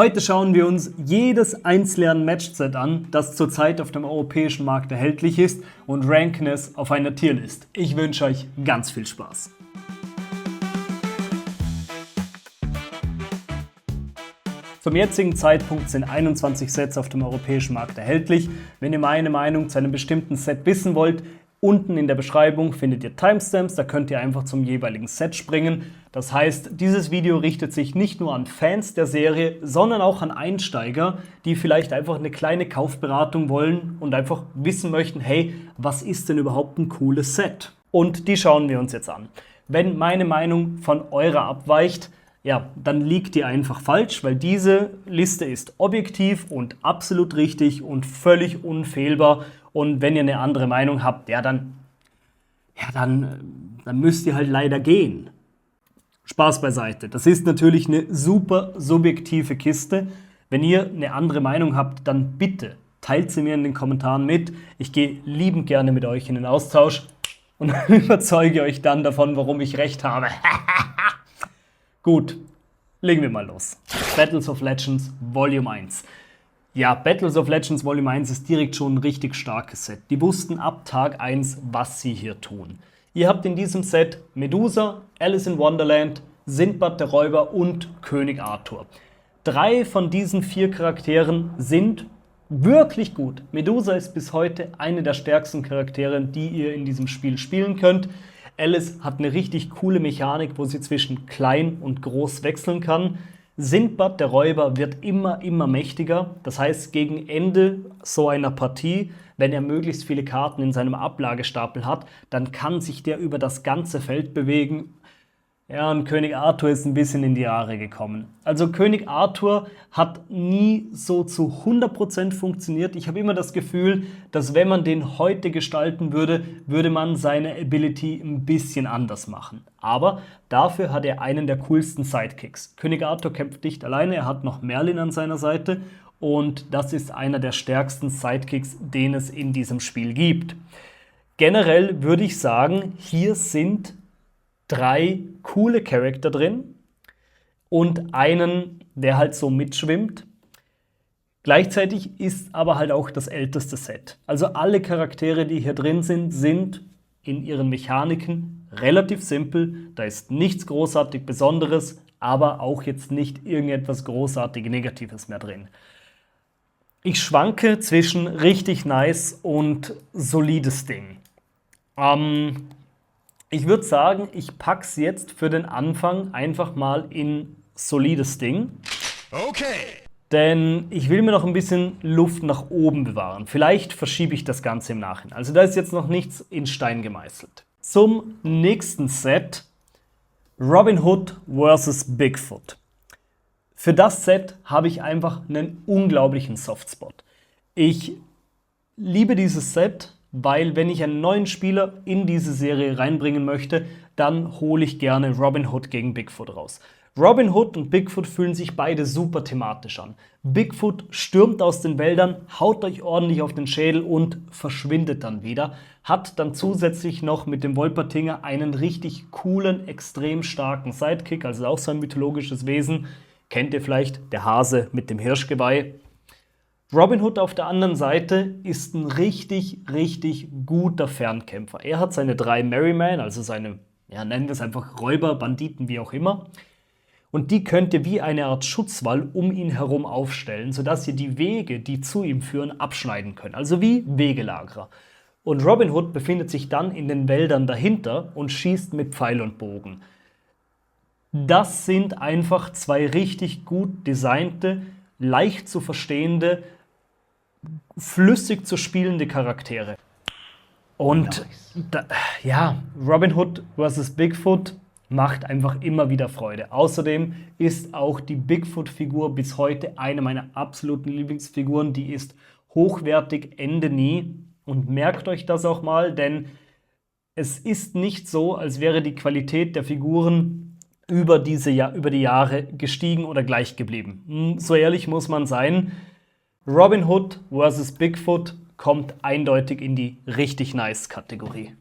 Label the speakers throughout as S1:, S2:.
S1: Heute schauen wir uns jedes einzelne Matchset an, das zurzeit auf dem europäischen Markt erhältlich ist und ranken es auf einer Tierlist. Ich wünsche euch ganz viel Spaß. Zum jetzigen Zeitpunkt sind 21 Sets auf dem europäischen Markt erhältlich. Wenn ihr meine Meinung zu einem bestimmten Set wissen wollt, unten in der Beschreibung findet ihr Timestamps, da könnt ihr einfach zum jeweiligen Set springen. Das heißt, dieses Video richtet sich nicht nur an Fans der Serie, sondern auch an Einsteiger, die vielleicht einfach eine kleine Kaufberatung wollen und einfach wissen möchten, hey, was ist denn überhaupt ein cooles Set? Und die schauen wir uns jetzt an. Wenn meine Meinung von eurer abweicht, ja, dann liegt ihr einfach falsch, weil diese Liste ist objektiv und absolut richtig und völlig unfehlbar. Und wenn ihr eine andere Meinung habt, dann müsst ihr halt leider gehen. Spaß beiseite. Das ist natürlich eine super subjektive Kiste. Wenn ihr eine andere Meinung habt, dann bitte teilt sie mir in den Kommentaren mit. Ich gehe liebend gerne mit euch in den Austausch und überzeuge euch dann davon, warum ich recht habe. Gut, legen wir mal los. Battles of Legends Volume 1. Ja, Battles of Legends Volume 1 ist direkt schon ein richtig starkes Set. Die wussten ab Tag 1, was sie hier tun. Ihr habt in diesem Set Medusa, Alice in Wonderland, Sindbad der Räuber und König Arthur. 3 von diesen 4 Charakteren sind wirklich gut. Medusa ist bis heute eine der stärksten Charaktere, die ihr in diesem Spiel spielen könnt. Alice hat eine richtig coole Mechanik, wo sie zwischen klein und groß wechseln kann. Sindbad der Räuber wird immer mächtiger. Das heißt, gegen Ende so einer Partie, wenn er möglichst viele Karten in seinem Ablagestapel hat, dann kann sich der über das ganze Feld bewegen. Ja, und König Arthur ist ein bisschen in die Jahre gekommen. Also König Arthur hat nie so zu 100% funktioniert. Ich habe immer das Gefühl, dass wenn man den heute gestalten würde, würde man seine Ability ein bisschen anders machen. Aber dafür hat er einen der coolsten Sidekicks. König Arthur kämpft nicht alleine, er hat noch Merlin an seiner Seite. Und das ist einer der stärksten Sidekicks, den es in diesem Spiel gibt. Generell würde ich sagen, hier sind 3 coole Charakter drin und einen, der halt so mitschwimmt. Gleichzeitig ist aber halt auch das älteste Set. Also alle Charaktere, die hier drin sind, sind in ihren Mechaniken relativ simpel. Da ist nichts großartig Besonderes, aber auch jetzt nicht irgendetwas großartig Negatives mehr drin. Ich schwanke zwischen richtig nice und solides Ding. Ich würde sagen, ich pack's jetzt für den Anfang einfach mal in solides Ding. Okay. Denn ich will mir noch ein bisschen Luft nach oben bewahren. Vielleicht verschiebe ich das Ganze im Nachhinein. Also da ist jetzt noch nichts in Stein gemeißelt. Zum nächsten Set. Robin Hood vs. Bigfoot. Für das Set habe ich einfach einen unglaublichen Softspot. Ich liebe dieses Set, weil wenn ich einen neuen Spieler in diese Serie reinbringen möchte, dann hole ich gerne Robin Hood gegen Bigfoot raus. Robin Hood und Bigfoot fühlen sich beide super thematisch an. Bigfoot stürmt aus den Wäldern, haut euch ordentlich auf den Schädel und verschwindet dann wieder. Hat dann zusätzlich noch mit dem Wolpertinger einen richtig coolen, extrem starken Sidekick, also auch so ein mythologisches Wesen. Kennt ihr vielleicht, der Hase mit dem Hirschgeweih. Robin Hood auf der anderen Seite ist ein richtig guter Fernkämpfer. Er hat seine 3 Merrymen, also seine, nennen wir es einfach Räuber, Banditen, wie auch immer. Und die könnt ihr wie eine Art Schutzwall um ihn herum aufstellen, sodass ihr die Wege, die zu ihm führen, abschneiden könnt. Also wie Wegelagerer. Und Robin Hood befindet sich dann in den Wäldern dahinter und schießt mit Pfeil und Bogen. Das sind einfach 2 richtig gut designte, leicht zu verstehende, flüssig zu spielende Charaktere. Und Robin Hood vs. Bigfoot macht einfach immer wieder Freude. Außerdem ist auch die Bigfoot-Figur bis heute eine meiner absoluten Lieblingsfiguren. Die ist hochwertig, Ende nie. Und merkt euch das auch mal, denn es ist nicht so, als wäre die Qualität der Figuren über die Jahre gestiegen oder gleich geblieben. So ehrlich muss man sein. Robin Hood vs. Bigfoot kommt eindeutig in die richtig nice Kategorie.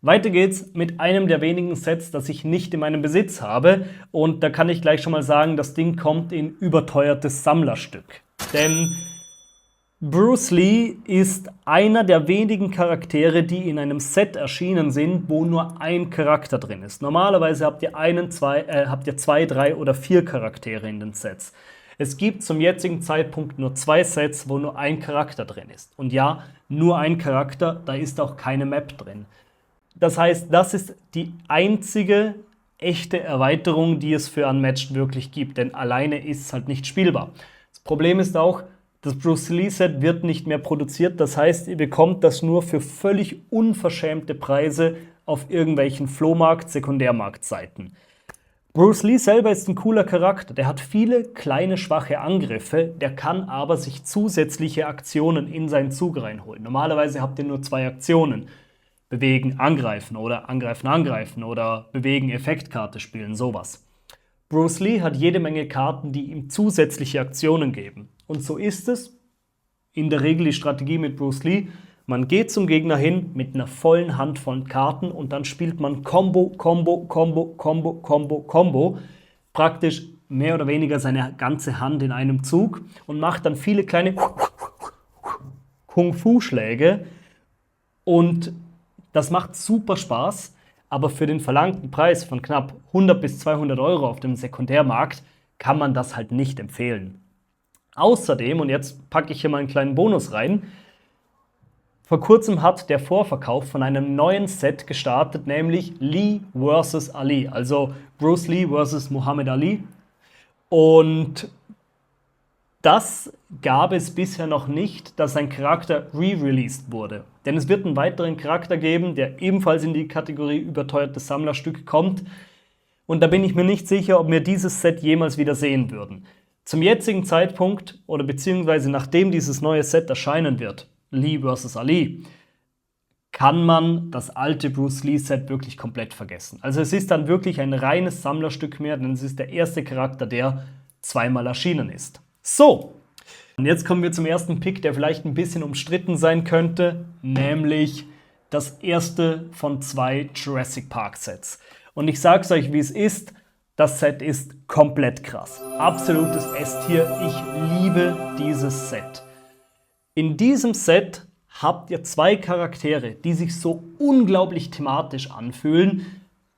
S1: Weiter geht's mit einem der wenigen Sets, das ich nicht in meinem Besitz habe. Und da kann ich gleich schon mal sagen, das Ding kommt in überteuertes Sammlerstück. Denn Bruce Lee ist einer der wenigen Charaktere, die in einem Set erschienen sind, wo nur ein Charakter drin ist. Normalerweise habt ihr 2, 3 oder 4 Charaktere in den Sets. Es gibt zum jetzigen Zeitpunkt nur 2 Sets, wo nur ein Charakter drin ist. Und ja, nur ein Charakter, da ist auch keine Map drin. Das heißt, das ist die einzige echte Erweiterung, die es für Unmatched wirklich gibt, denn alleine ist es halt nicht spielbar. Das Problem ist auch, das Bruce Lee Set wird nicht mehr produziert, das heißt, ihr bekommt das nur für völlig unverschämte Preise auf irgendwelchen Flohmarkt-, Sekundärmarktseiten. Bruce Lee selber ist ein cooler Charakter, der hat viele kleine, schwache Angriffe, der kann aber sich zusätzliche Aktionen in seinen Zug reinholen. Normalerweise habt ihr nur 2 Aktionen. Bewegen, angreifen oder angreifen oder bewegen, Effektkarte spielen, sowas. Bruce Lee hat jede Menge Karten, die ihm zusätzliche Aktionen geben. Und so ist es in der Regel die Strategie mit Bruce Lee. Man geht zum Gegner hin mit einer vollen Hand von Karten und dann spielt man Combo, Combo, Combo, Combo, Combo, Combo. Praktisch mehr oder weniger seine ganze Hand in einem Zug und macht dann viele kleine Kung-Fu-Schläge. Und das macht super Spaß, aber für den verlangten Preis von knapp 100 bis 200 € auf dem Sekundärmarkt kann man das halt nicht empfehlen. Außerdem, und jetzt packe ich hier mal einen kleinen Bonus rein, vor kurzem hat der Vorverkauf von einem neuen Set gestartet, nämlich Lee vs. Ali, also Bruce Lee vs. Muhammad Ali. Und das gab es bisher noch nicht, dass ein Charakter re-released wurde. Denn es wird einen weiteren Charakter geben, der ebenfalls in die Kategorie überteuertes Sammlerstück kommt. Und da bin ich mir nicht sicher, ob wir dieses Set jemals wieder sehen würden. Zum jetzigen Zeitpunkt oder beziehungsweise nachdem dieses neue Set erscheinen wird, Lee vs. Ali, kann man das alte Bruce Lee Set wirklich komplett vergessen. Also es ist dann wirklich ein reines Sammlerstück mehr, denn es ist der erste Charakter, der zweimal erschienen ist. So, und jetzt kommen wir zum ersten Pick, der vielleicht ein bisschen umstritten sein könnte, nämlich das erste von 2 Jurassic Park Sets. Und ich sag's euch, wie es ist, das Set ist komplett krass. Absolutes S-Tier, ich liebe dieses Set. In diesem Set habt ihr 2 Charaktere, die sich so unglaublich thematisch anfühlen.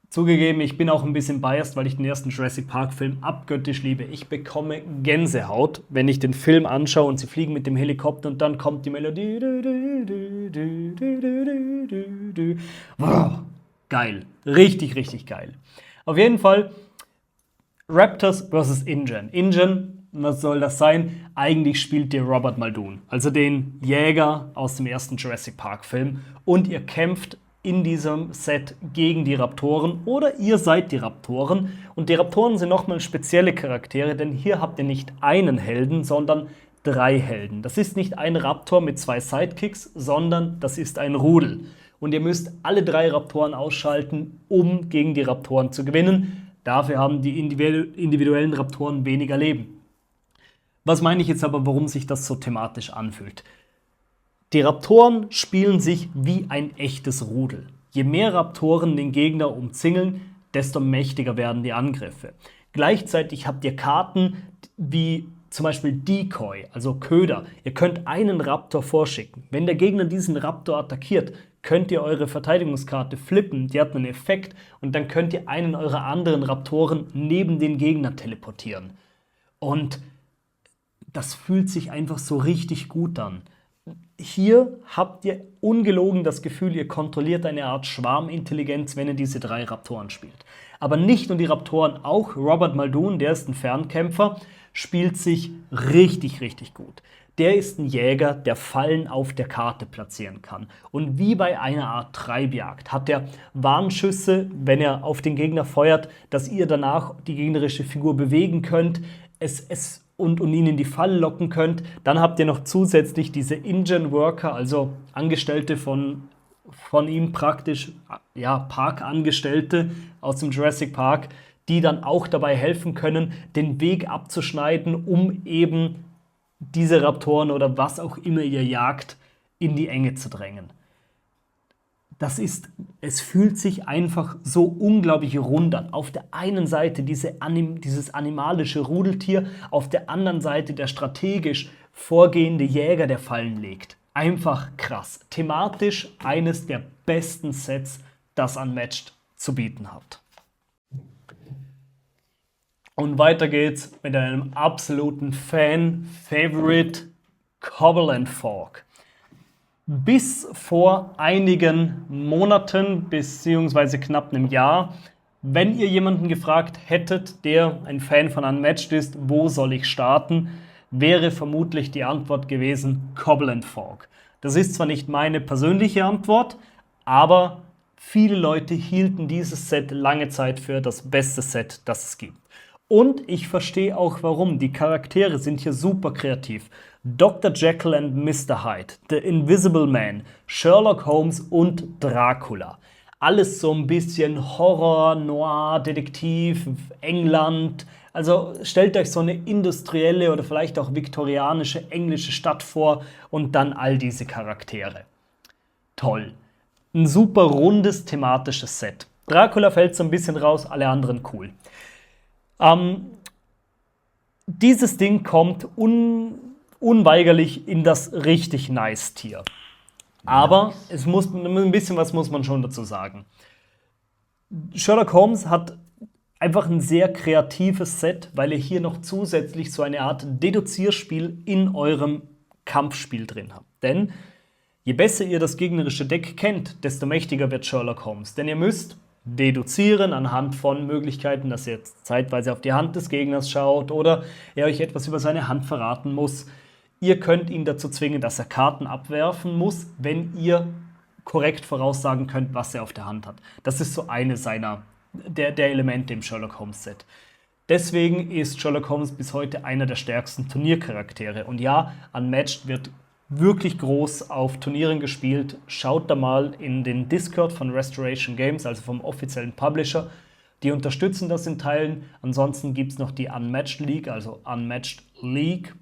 S1: Zugegeben, ich bin auch ein bisschen biased, weil ich den ersten Jurassic Park Film abgöttisch liebe. Ich bekomme Gänsehaut, wenn ich den Film anschaue und sie fliegen mit dem Helikopter und dann kommt die Melodie. Wow, geil. Richtig, richtig geil. Auf jeden Fall Raptors vs. InGen. InGen, was soll das sein? Eigentlich spielt ihr Robert Muldoon, also den Jäger aus dem ersten Jurassic Park Film. Und ihr kämpft in diesem Set gegen die Raptoren oder ihr seid die Raptoren. Und die Raptoren sind nochmal spezielle Charaktere, denn hier habt ihr nicht einen Helden, sondern 3 Helden. Das ist nicht ein Raptor mit 2 Sidekicks, sondern das ist ein Rudel. Und ihr müsst alle 3 Raptoren ausschalten, um gegen die Raptoren zu gewinnen. Dafür haben die individuellen Raptoren weniger Leben. Was meine ich jetzt aber, warum sich das so thematisch anfühlt? Die Raptoren spielen sich wie ein echtes Rudel. Je mehr Raptoren den Gegner umzingeln, desto mächtiger werden die Angriffe. Gleichzeitig habt ihr Karten wie zum Beispiel Decoy, also Köder. Ihr könnt einen Raptor vorschicken. Wenn der Gegner diesen Raptor attackiert, könnt ihr eure Verteidigungskarte flippen, die hat einen Effekt und dann könnt ihr einen eurer anderen Raptoren neben den Gegner teleportieren. Und das fühlt sich einfach so richtig gut an. Hier habt ihr ungelogen das Gefühl, ihr kontrolliert eine Art Schwarmintelligenz, wenn ihr diese 3 Raptoren spielt. Aber nicht nur die Raptoren, auch Robert Muldoon, der ist ein Fernkämpfer, spielt sich richtig, richtig gut. Der ist ein Jäger, der Fallen auf der Karte platzieren kann. Und wie bei einer Art Treibjagd hat er Warnschüsse, wenn er auf den Gegner feuert, dass ihr danach die gegnerische Figur bewegen könnt, und ihn in die Falle locken könnt. Dann habt ihr noch zusätzlich diese InGen-Worker, also Angestellte von ihm praktisch, ja, Parkangestellte aus dem Jurassic Park, die dann auch dabei helfen können, den Weg abzuschneiden, um eben diese Raptoren oder was auch immer ihr jagt, in die Enge zu drängen. es fühlt sich einfach so unglaublich rund an. Auf der einen Seite dieses animalische Rudeltier, auf der anderen Seite der strategisch vorgehende Jäger, der Fallen legt. Einfach krass. Thematisch eines der besten Sets, das Unmatched zu bieten hat. Und weiter geht's mit einem absoluten Fan-Favorite, Cobble and Fork. Bis vor einigen Monaten bzw. knapp einem Jahr, wenn ihr jemanden gefragt hättet, der ein Fan von Unmatched ist, wo soll ich starten, wäre vermutlich die Antwort gewesen Cobble and Fork. Das ist zwar nicht meine persönliche Antwort, aber viele Leute hielten dieses Set lange Zeit für das beste Set, das es gibt. Und ich verstehe auch warum. Die Charaktere sind hier super kreativ. Dr. Jekyll and Mr. Hyde, The Invisible Man, Sherlock Holmes und Dracula. Alles so ein bisschen Horror, Noir, Detektiv, England. Also stellt euch so eine industrielle oder vielleicht auch viktorianische englische Stadt vor und dann all diese Charaktere. Toll. Ein super rundes thematisches Set. Dracula fällt so ein bisschen raus, alle anderen cool. Dieses Ding kommt unweigerlich in das richtig nice Tier. Aber es muss ein bisschen was muss man schon dazu sagen. Sherlock Holmes hat einfach ein sehr kreatives Set, weil ihr hier noch zusätzlich so eine Art Deduzierspiel in eurem Kampfspiel drin habt. Denn je besser ihr das gegnerische Deck kennt, desto mächtiger wird Sherlock Holmes. Denn ihr müsst deduzieren anhand von Möglichkeiten, dass ihr jetzt zeitweise auf die Hand des Gegners schaut oder er euch etwas über seine Hand verraten muss. Ihr könnt ihn dazu zwingen, dass er Karten abwerfen muss, wenn ihr korrekt voraussagen könnt, was er auf der Hand hat. Das ist so eine der Elemente im Sherlock Holmes Set. Deswegen ist Sherlock Holmes bis heute einer der stärksten Turniercharaktere. Und ja, Unmatched wird wirklich groß auf Turnieren gespielt. Schaut da mal in den Discord von Restoration Games, also vom offiziellen Publisher. Die unterstützen das in Teilen. Ansonsten gibt es noch die Unmatched League, also Unmatched League.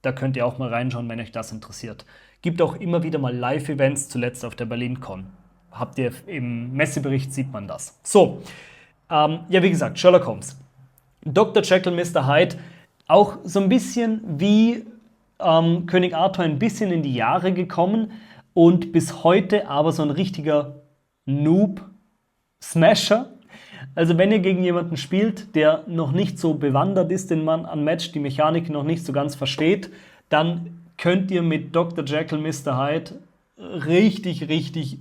S1: Da könnt ihr auch mal reinschauen, wenn euch das interessiert. Gibt auch immer wieder mal Live-Events, zuletzt auf der BerlinCon. Habt ihr im Messebericht, sieht man das. So, ja, wie gesagt, Sherlock Holmes. Dr. Jekyll, Mr. Hyde, auch so ein bisschen wie König Arthur ein bisschen in die Jahre gekommen und bis heute aber so ein richtiger Noob-Smasher. Also wenn ihr gegen jemanden spielt, der noch nicht so bewandert ist, den man Unmatched die Mechanik noch nicht so ganz versteht, dann könnt ihr mit Dr. Jekyll, Mr. Hyde richtig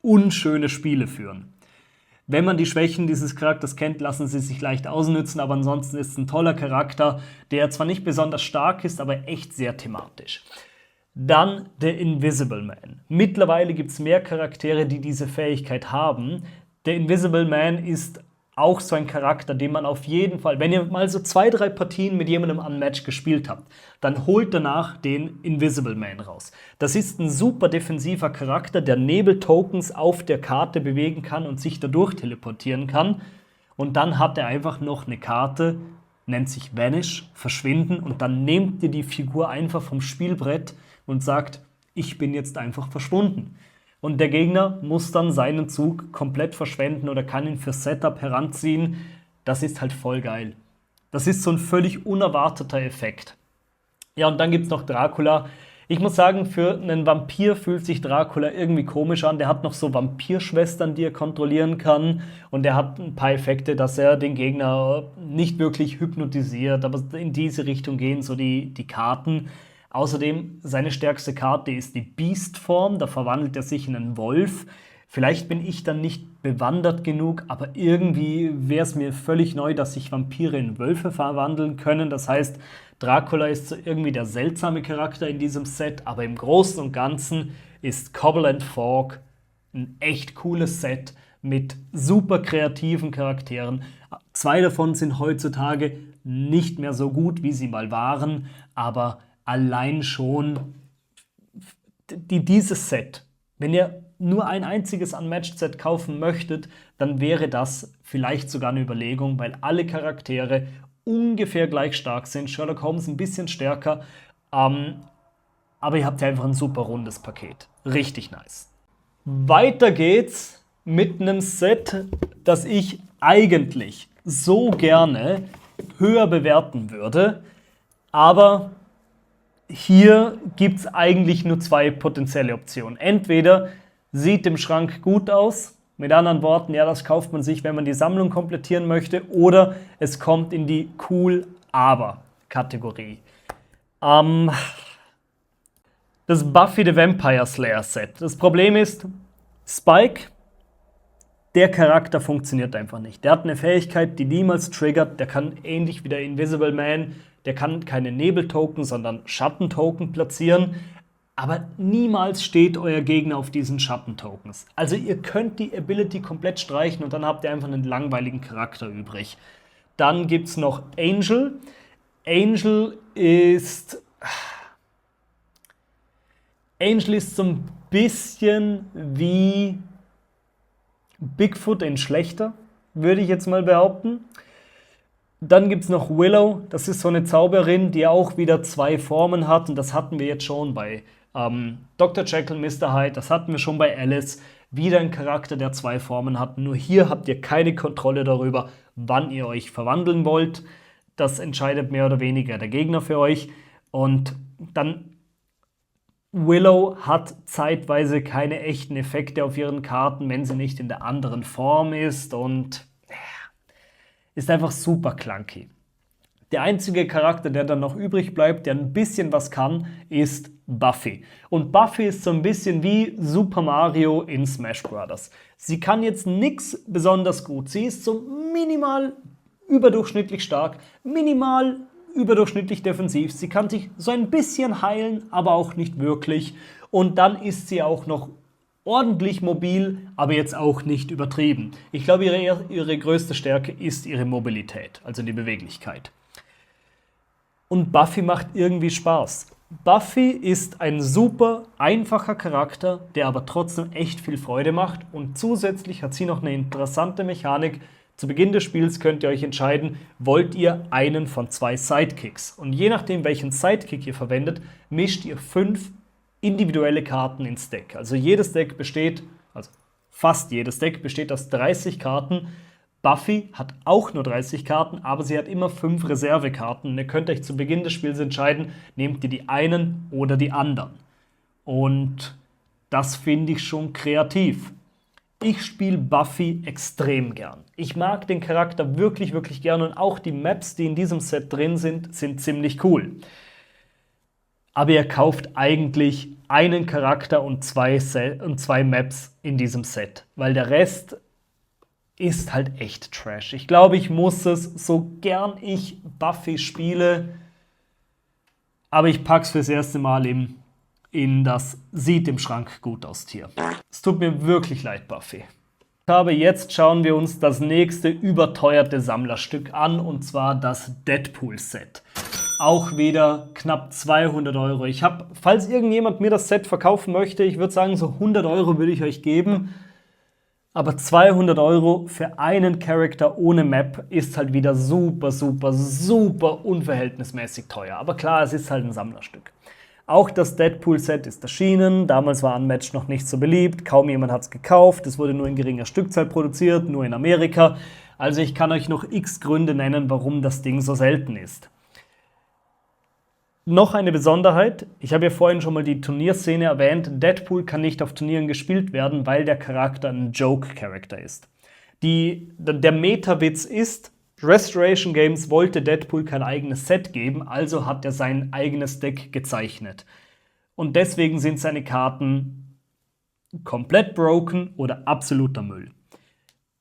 S1: unschöne Spiele führen. Wenn man die Schwächen dieses Charakters kennt, lassen sie sich leicht ausnützen, aber ansonsten ist es ein toller Charakter, der zwar nicht besonders stark ist, aber echt sehr thematisch. Dann The Invisible Man. Mittlerweile gibt es mehr Charaktere, die diese Fähigkeit haben. The Invisible Man ist auch so ein Charakter, den man auf jeden Fall, wenn ihr mal so 2-3 Partien mit jemandem Unmatched gespielt habt, dann holt danach den Invisible Man raus. Das ist ein super defensiver Charakter, der Nebel-Tokens auf der Karte bewegen kann und sich dadurch teleportieren kann. Und dann hat er einfach noch eine Karte, nennt sich Vanish, verschwinden, und dann nehmt ihr die Figur einfach vom Spielbrett und sagt, ich bin jetzt einfach verschwunden. Und der Gegner muss dann seinen Zug komplett verschwenden oder kann ihn fürs Setup heranziehen. Das ist halt voll geil. Das ist so ein völlig unerwarteter Effekt. Ja, und dann gibt es noch Dracula. Ich muss sagen, für einen Vampir fühlt sich Dracula irgendwie komisch an. Der hat noch so Vampirschwestern, die er kontrollieren kann. Und er hat ein paar Effekte, dass er den Gegner nicht wirklich hypnotisiert. Aber in diese Richtung gehen so die Karten. Außerdem, seine stärkste Karte ist die Beast-Form, da verwandelt er sich in einen Wolf. Vielleicht bin ich dann nicht bewandert genug, aber irgendwie wäre es mir völlig neu, dass sich Vampire in Wölfe verwandeln können. Das heißt, Dracula ist so irgendwie der seltsame Charakter in diesem Set, aber im Großen und Ganzen ist Cobble and Fork ein echt cooles Set mit super kreativen Charakteren. 2 davon sind heutzutage nicht mehr so gut, wie sie mal waren, aber allein schon dieses Set, wenn ihr nur ein einziges Unmatched-Set kaufen möchtet, dann wäre das vielleicht sogar eine Überlegung, weil alle Charaktere ungefähr gleich stark sind. Sherlock Holmes ein bisschen stärker, aber ihr habt ja einfach ein super rundes Paket. Richtig nice. Weiter geht's mit einem Set, das ich eigentlich so gerne höher bewerten würde, aber hier gibt es eigentlich nur zwei potenzielle Optionen. Entweder sieht im Schrank gut aus, mit anderen Worten, ja, das kauft man sich, wenn man die Sammlung komplettieren möchte, oder es kommt in die Cool-Aber-Kategorie. Das Buffy the Vampire Slayer Set. Das Problem ist, Spike, der Charakter funktioniert einfach nicht. Der hat eine Fähigkeit, die niemals triggert. Der kann ähnlich wie der Invisible Man, der kann keine Nebeltoken, sondern Schattentoken platzieren. Aber niemals steht euer Gegner auf diesen Schattentokens. Also ihr könnt die Ability komplett streichen und dann habt ihr einfach einen langweiligen Charakter übrig. Dann gibt es noch Angel. Angel ist so ein bisschen wie Bigfoot in schlechter, würde ich jetzt mal behaupten. Dann gibt es noch Willow, das ist so eine Zauberin, die auch wieder zwei Formen hat. Und das hatten wir jetzt schon bei Dr. Jekyll, Mr. Hyde, das hatten wir schon bei Alice. Wieder ein Charakter, der zwei Formen hat. Nur hier habt ihr keine Kontrolle darüber, wann ihr euch verwandeln wollt. Das entscheidet mehr oder weniger der Gegner für euch. Und dann Willow hat zeitweise keine echten Effekte auf ihren Karten, wenn sie nicht in der anderen Form ist und ist einfach super clunky. Der einzige Charakter, der dann noch übrig bleibt, der ein bisschen was kann, ist Buffy. Und Buffy ist so ein bisschen wie Super Mario in Smash Bros. Sie kann jetzt nichts besonders gut. Sie ist so minimal überdurchschnittlich stark, minimal überdurchschnittlich defensiv. Sie kann sich so ein bisschen heilen, aber auch nicht wirklich. Und dann ist sie auch noch ordentlich mobil, aber jetzt auch nicht übertrieben. Ich glaube, ihre größte Stärke ist ihre Mobilität, also die Beweglichkeit. Und Buffy macht irgendwie Spaß. Buffy ist ein super einfacher Charakter, der aber trotzdem echt viel Freude macht. Und zusätzlich hat sie noch eine interessante Mechanik. Zu Beginn des Spiels könnt ihr euch entscheiden, wollt ihr einen von zwei Sidekicks. Und je nachdem, welchen Sidekick ihr verwendet, mischt ihr 5 individuelle Karten ins Deck. Also fast jedes Deck besteht aus 30 Karten. Buffy hat auch nur 30 Karten, aber sie hat immer 5 Reservekarten. Und ihr könnt euch zu Beginn des Spiels entscheiden, nehmt ihr die einen oder die anderen. Und das finde ich schon kreativ. Ich spiele Buffy extrem gern. Ich mag den Charakter wirklich, wirklich gern und auch die Maps, die in diesem Set drin sind, sind ziemlich cool. Aber ihr kauft eigentlich einen Charakter und zwei Maps in diesem Set, weil der Rest ist halt echt Trash. Ich glaube, ich muss es, so gern ich Buffy spiele, aber ich pack's fürs erste Mal in das sieht im Schrank gut aus Tier. Es tut mir wirklich leid, Buffy. Aber jetzt schauen wir uns das nächste überteuerte Sammlerstück an, und zwar das Deadpool-Set. Auch wieder knapp 200 €. Falls irgendjemand mir das Set verkaufen möchte, ich würde sagen, so 100 € würde ich euch geben. Aber 200 € für einen Charakter ohne Map ist halt wieder super, super, super unverhältnismäßig teuer. Aber klar, es ist halt ein Sammlerstück. Auch das Deadpool-Set ist erschienen. Damals war Unmatched noch nicht so beliebt. Kaum jemand hat es gekauft. Es wurde nur in geringer Stückzahl produziert, nur in Amerika. Also ich kann euch noch x Gründe nennen, warum das Ding so selten ist. Noch eine Besonderheit, ich habe ja vorhin schon mal die Turnierszene erwähnt, Deadpool kann nicht auf Turnieren gespielt werden, weil der Charakter ein Joke-Charakter ist. Der Meta-Witz ist, Restoration Games wollte Deadpool kein eigenes Set geben, also hat er sein eigenes Deck gezeichnet. Und deswegen sind seine Karten komplett broken oder absoluter Müll.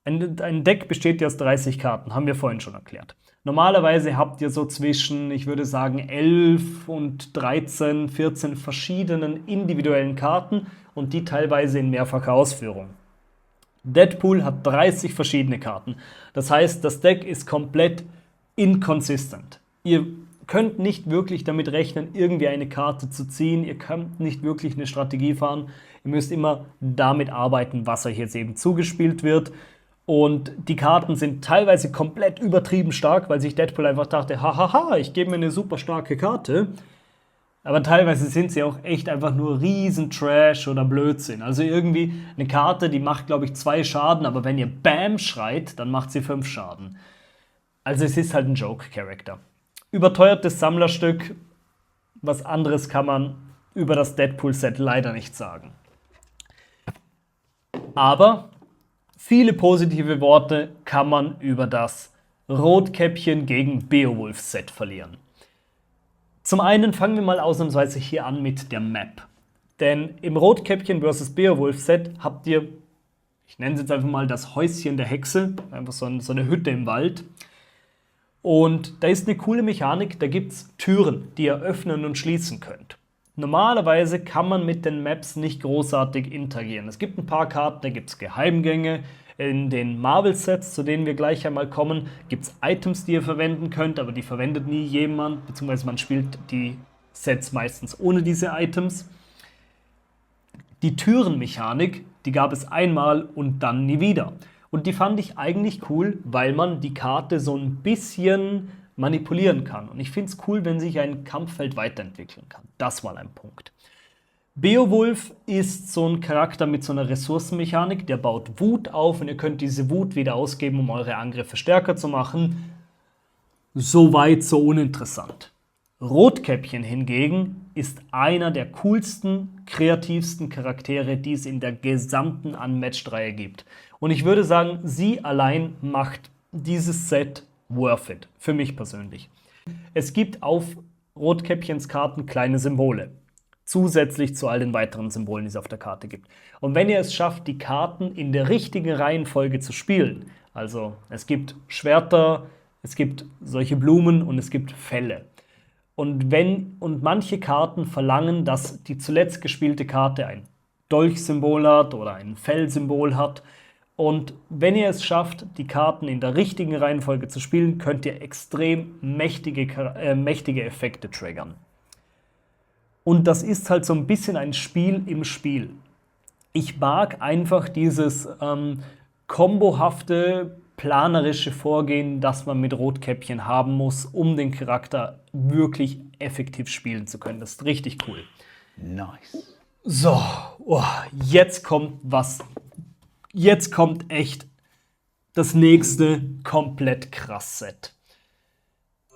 S1: Ein Deck besteht ja aus 30 Karten, haben wir vorhin schon erklärt. Normalerweise habt ihr so zwischen, ich würde sagen, 11 und 13, 14 verschiedenen individuellen Karten und die teilweise in mehrfacher Ausführung. Deadpool hat 30 verschiedene Karten. Das heißt, das Deck ist komplett inconsistent. Ihr könnt nicht wirklich damit rechnen, irgendwie eine Karte zu ziehen. Ihr könnt nicht wirklich eine Strategie fahren. Ihr müsst immer damit arbeiten, was euch jetzt eben zugespielt wird. Und die Karten sind teilweise komplett übertrieben stark, weil sich Deadpool einfach dachte, hahaha, ich gebe mir eine super starke Karte. Aber teilweise sind sie auch echt einfach nur Riesen-Trash oder Blödsinn. Also irgendwie eine Karte, die macht, glaube ich, 2 Schaden, aber wenn ihr BAM schreit, dann macht sie 5 Schaden. Also es ist halt ein Joke-Charakter. Überteuertes Sammlerstück. Was anderes kann man über das Deadpool-Set leider nicht sagen. Aber viele positive Worte kann man über das Rotkäppchen gegen Beowulf-Set verlieren. Zum einen fangen wir mal ausnahmsweise hier an mit der Map. Denn im Rotkäppchen vs. Beowulf-Set habt ihr, ich nenne es jetzt einfach mal das Häuschen der Hexe, einfach so eine Hütte im Wald. Und da ist eine coole Mechanik, da gibt es Türen, die ihr öffnen und schließen könnt. Normalerweise kann man mit den Maps nicht großartig interagieren. Es gibt ein paar Karten, da gibt es Geheimgänge. In den Marvel-Sets, zu denen wir gleich einmal kommen, gibt es Items, die ihr verwenden könnt, aber die verwendet nie jemand, beziehungsweise man spielt die Sets meistens ohne diese Items. Die Türenmechanik, die gab es einmal und dann nie wieder. Und die fand ich eigentlich cool, weil man die Karte so ein bisschen manipulieren kann. Und ich finde es cool, wenn sich ein Kampffeld weiterentwickeln kann. Das war ein Punkt. Beowulf ist so ein Charakter mit so einer Ressourcenmechanik, der baut Wut auf und ihr könnt diese Wut wieder ausgeben, um eure Angriffe stärker zu machen. Soweit so uninteressant. Rotkäppchen hingegen ist einer der coolsten, kreativsten Charaktere, die es in der gesamten Unmatched-Reihe gibt. Und ich würde sagen, sie allein macht dieses Set worth it, für mich persönlich. Es gibt auf Rotkäppchens Karten kleine Symbole. Zusätzlich zu all den weiteren Symbolen, die es auf der Karte gibt. Und wenn ihr es schafft, die Karten in der richtigen Reihenfolge zu spielen, also es gibt Schwerter, es gibt solche Blumen und es gibt Felle. Und manche Karten verlangen, dass die zuletzt gespielte Karte ein Dolchsymbol hat oder ein Fellsymbol hat. Und wenn ihr es schafft, die Karten in der richtigen Reihenfolge zu spielen, könnt ihr extrem mächtige Effekte triggern. Und das ist halt so ein bisschen ein Spiel im Spiel. Ich mag einfach dieses kombohafte, planerische Vorgehen, das man mit Rotkäppchen haben muss, um den Charakter wirklich effektiv spielen zu können. Das ist richtig cool.
S2: Nice.
S1: So, jetzt kommt was. Jetzt kommt echt das nächste komplett krass Set.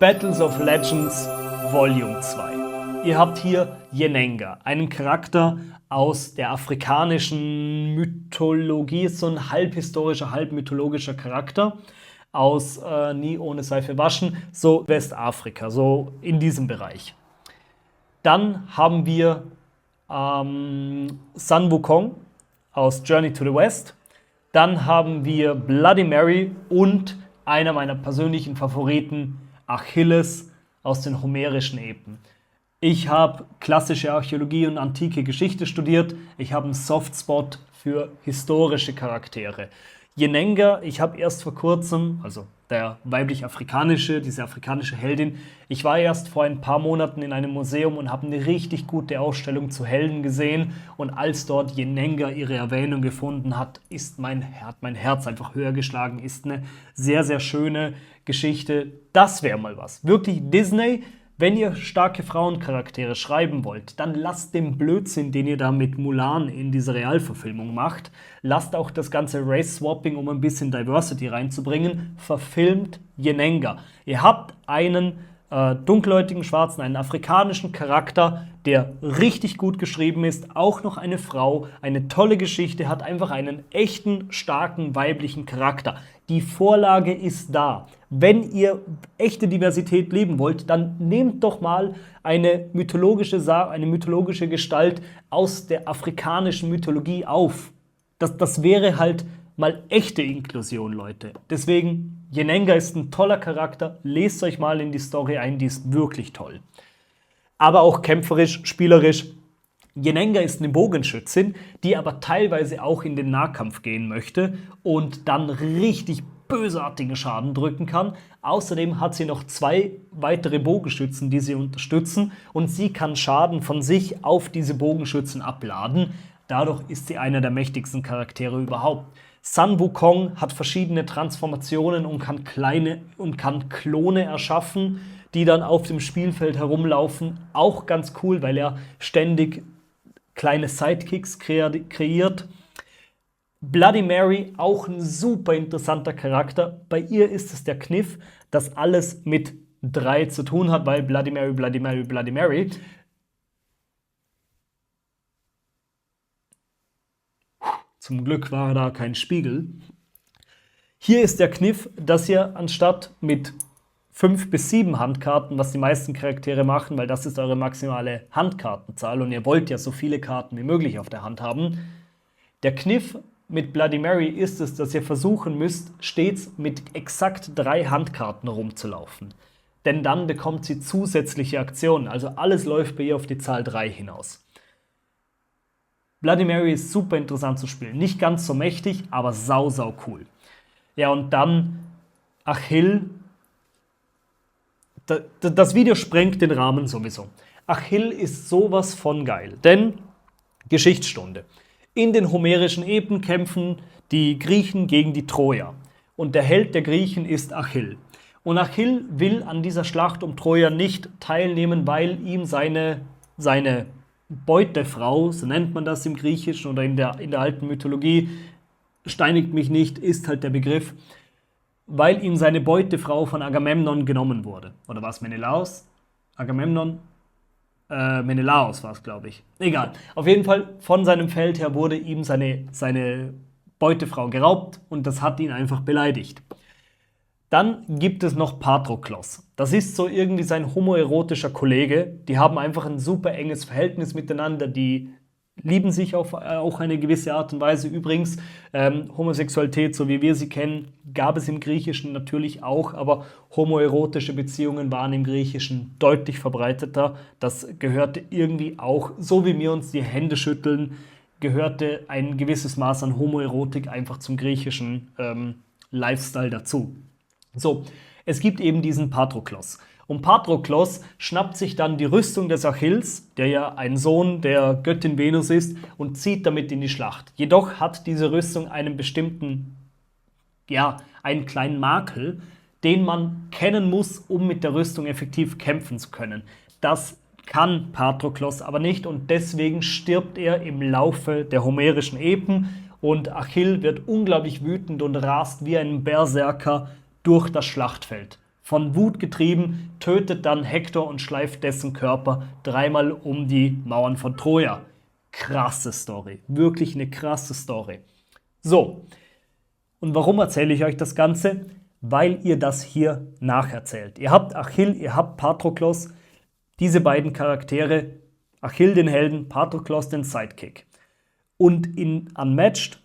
S1: Battles of Legends Volume 2. Ihr habt hier Yenenga, einen Charakter aus der afrikanischen Mythologie, ist so ein halbhistorischer, halbmythologischer Charakter aus Nie ohne Seife waschen, so Westafrika, so in diesem Bereich. Dann haben wir Sun Wukong aus Journey to the West. Dann haben wir Bloody Mary und einer meiner persönlichen Favoriten, Achilles aus den homerischen Epen. Ich habe klassische Archäologie und antike Geschichte studiert. Ich habe einen Softspot für historische Charaktere. Yenenga, ich habe erst vor kurzem, also diese afrikanische Heldin, ich war erst vor ein paar Monaten in einem Museum und habe eine richtig gute Ausstellung zu Helden gesehen. Und als dort Yenenga ihre Erwähnung gefunden hat, ist mein Herz einfach höher geschlagen. Ist eine sehr, sehr schöne Geschichte. Das wäre mal was. Wirklich Disney. Wenn ihr starke Frauencharaktere schreiben wollt, dann lasst den Blödsinn, den ihr da mit Mulan in dieser Realverfilmung macht, lasst auch das ganze Race-Swapping, um ein bisschen Diversity reinzubringen, verfilmt Yenenga. Ihr habt einen dunkelhäutigen Schwarzen, einen afrikanischen Charakter, der richtig gut geschrieben ist, auch noch eine Frau, eine tolle Geschichte, hat einfach einen echten, starken, weiblichen Charakter. Die Vorlage ist da. Wenn ihr echte Diversität leben wollt, dann nehmt doch mal eine mythologische Gestalt aus der afrikanischen Mythologie auf. Das wäre halt mal echte Inklusion, Leute. Deswegen, Yenenga ist ein toller Charakter. Lest euch mal in die Story ein, die ist wirklich toll. Aber auch kämpferisch, spielerisch. Yenenga ist eine Bogenschützin, die aber teilweise auch in den Nahkampf gehen möchte und dann richtig bösartigen Schaden drücken kann. Außerdem hat sie noch 2 weitere Bogenschützen, die sie unterstützen, und sie kann Schaden von sich auf diese Bogenschützen abladen. Dadurch ist sie einer der mächtigsten Charaktere überhaupt. Sun Wukong hat verschiedene Transformationen und kann Klone erschaffen. die dann auf dem Spielfeld herumlaufen. Auch ganz cool, weil er ständig kleine Sidekicks kreiert. Bloody Mary, auch ein super interessanter Charakter. Bei ihr ist es der Kniff, dass alles mit 3 zu tun hat, weil Bloody Mary, Bloody Mary, Bloody Mary. Zum Glück war da kein Spiegel. Hier ist der Kniff, dass ihr anstatt mit 5 bis 7 Handkarten, was die meisten Charaktere machen, weil das ist eure maximale Handkartenzahl und ihr wollt ja so viele Karten wie möglich auf der Hand haben. Der Kniff mit Bloody Mary ist es, dass ihr versuchen müsst, stets mit exakt 3 Handkarten rumzulaufen. Denn dann bekommt sie zusätzliche Aktionen, also alles läuft bei ihr auf die Zahl 3 hinaus. Bloody Mary ist super interessant zu spielen, nicht ganz so mächtig, aber sau cool. Ja, und dann Achill. Das Video sprengt den Rahmen sowieso. Achill ist sowas von geil, denn Geschichtsstunde. In den homerischen Epen kämpfen die Griechen gegen die Trojer. Und der Held der Griechen ist Achill. Und Achill will an dieser Schlacht um Troja nicht teilnehmen, weil ihm seine Beutefrau, so nennt man das im Griechischen oder in der alten Mythologie, steinigt mich nicht, ist halt der Begriff, weil ihm seine Beutefrau von Agamemnon genommen wurde. Oder war es Menelaos? Agamemnon? Menelaos war es, glaube ich. Egal. Auf jeden Fall, von seinem Feld her wurde ihm seine Beutefrau geraubt und das hat ihn einfach beleidigt. Dann gibt es noch Patroklos. Das ist so irgendwie sein homoerotischer Kollege. Die haben einfach ein super enges Verhältnis miteinander. Die lieben sich auf auch eine gewisse Art und Weise. Übrigens, Homosexualität, so wie wir sie kennen, gab es im Griechischen natürlich auch, aber homoerotische Beziehungen waren im Griechischen deutlich verbreiteter. Das gehörte irgendwie auch, so wie wir uns die Hände schütteln, gehörte ein gewisses Maß an Homoerotik einfach zum griechischen Lifestyle dazu. So, es gibt eben diesen Patroklos. Und Patroklos schnappt sich dann die Rüstung des Achilles, der ja ein Sohn der Göttin Venus ist, und zieht damit in die Schlacht. Jedoch hat diese Rüstung einen bestimmten, einen kleinen Makel, den man kennen muss, um mit der Rüstung effektiv kämpfen zu können. Das kann Patroklos aber nicht und deswegen stirbt er im Laufe der homerischen Epen und Achill wird unglaublich wütend und rast wie ein Berserker durch das Schlachtfeld. Von Wut getrieben, tötet dann Hektor und schleift dessen Körper 3-mal um die Mauern von Troja. Krasse Story, wirklich eine krasse Story. So, und warum erzähle ich euch das Ganze? Weil ihr das hier nacherzählt. Ihr habt Achill, ihr habt Patroklos, diese beiden Charaktere, Achill den Helden, Patroklos den Sidekick. Und in Unmatched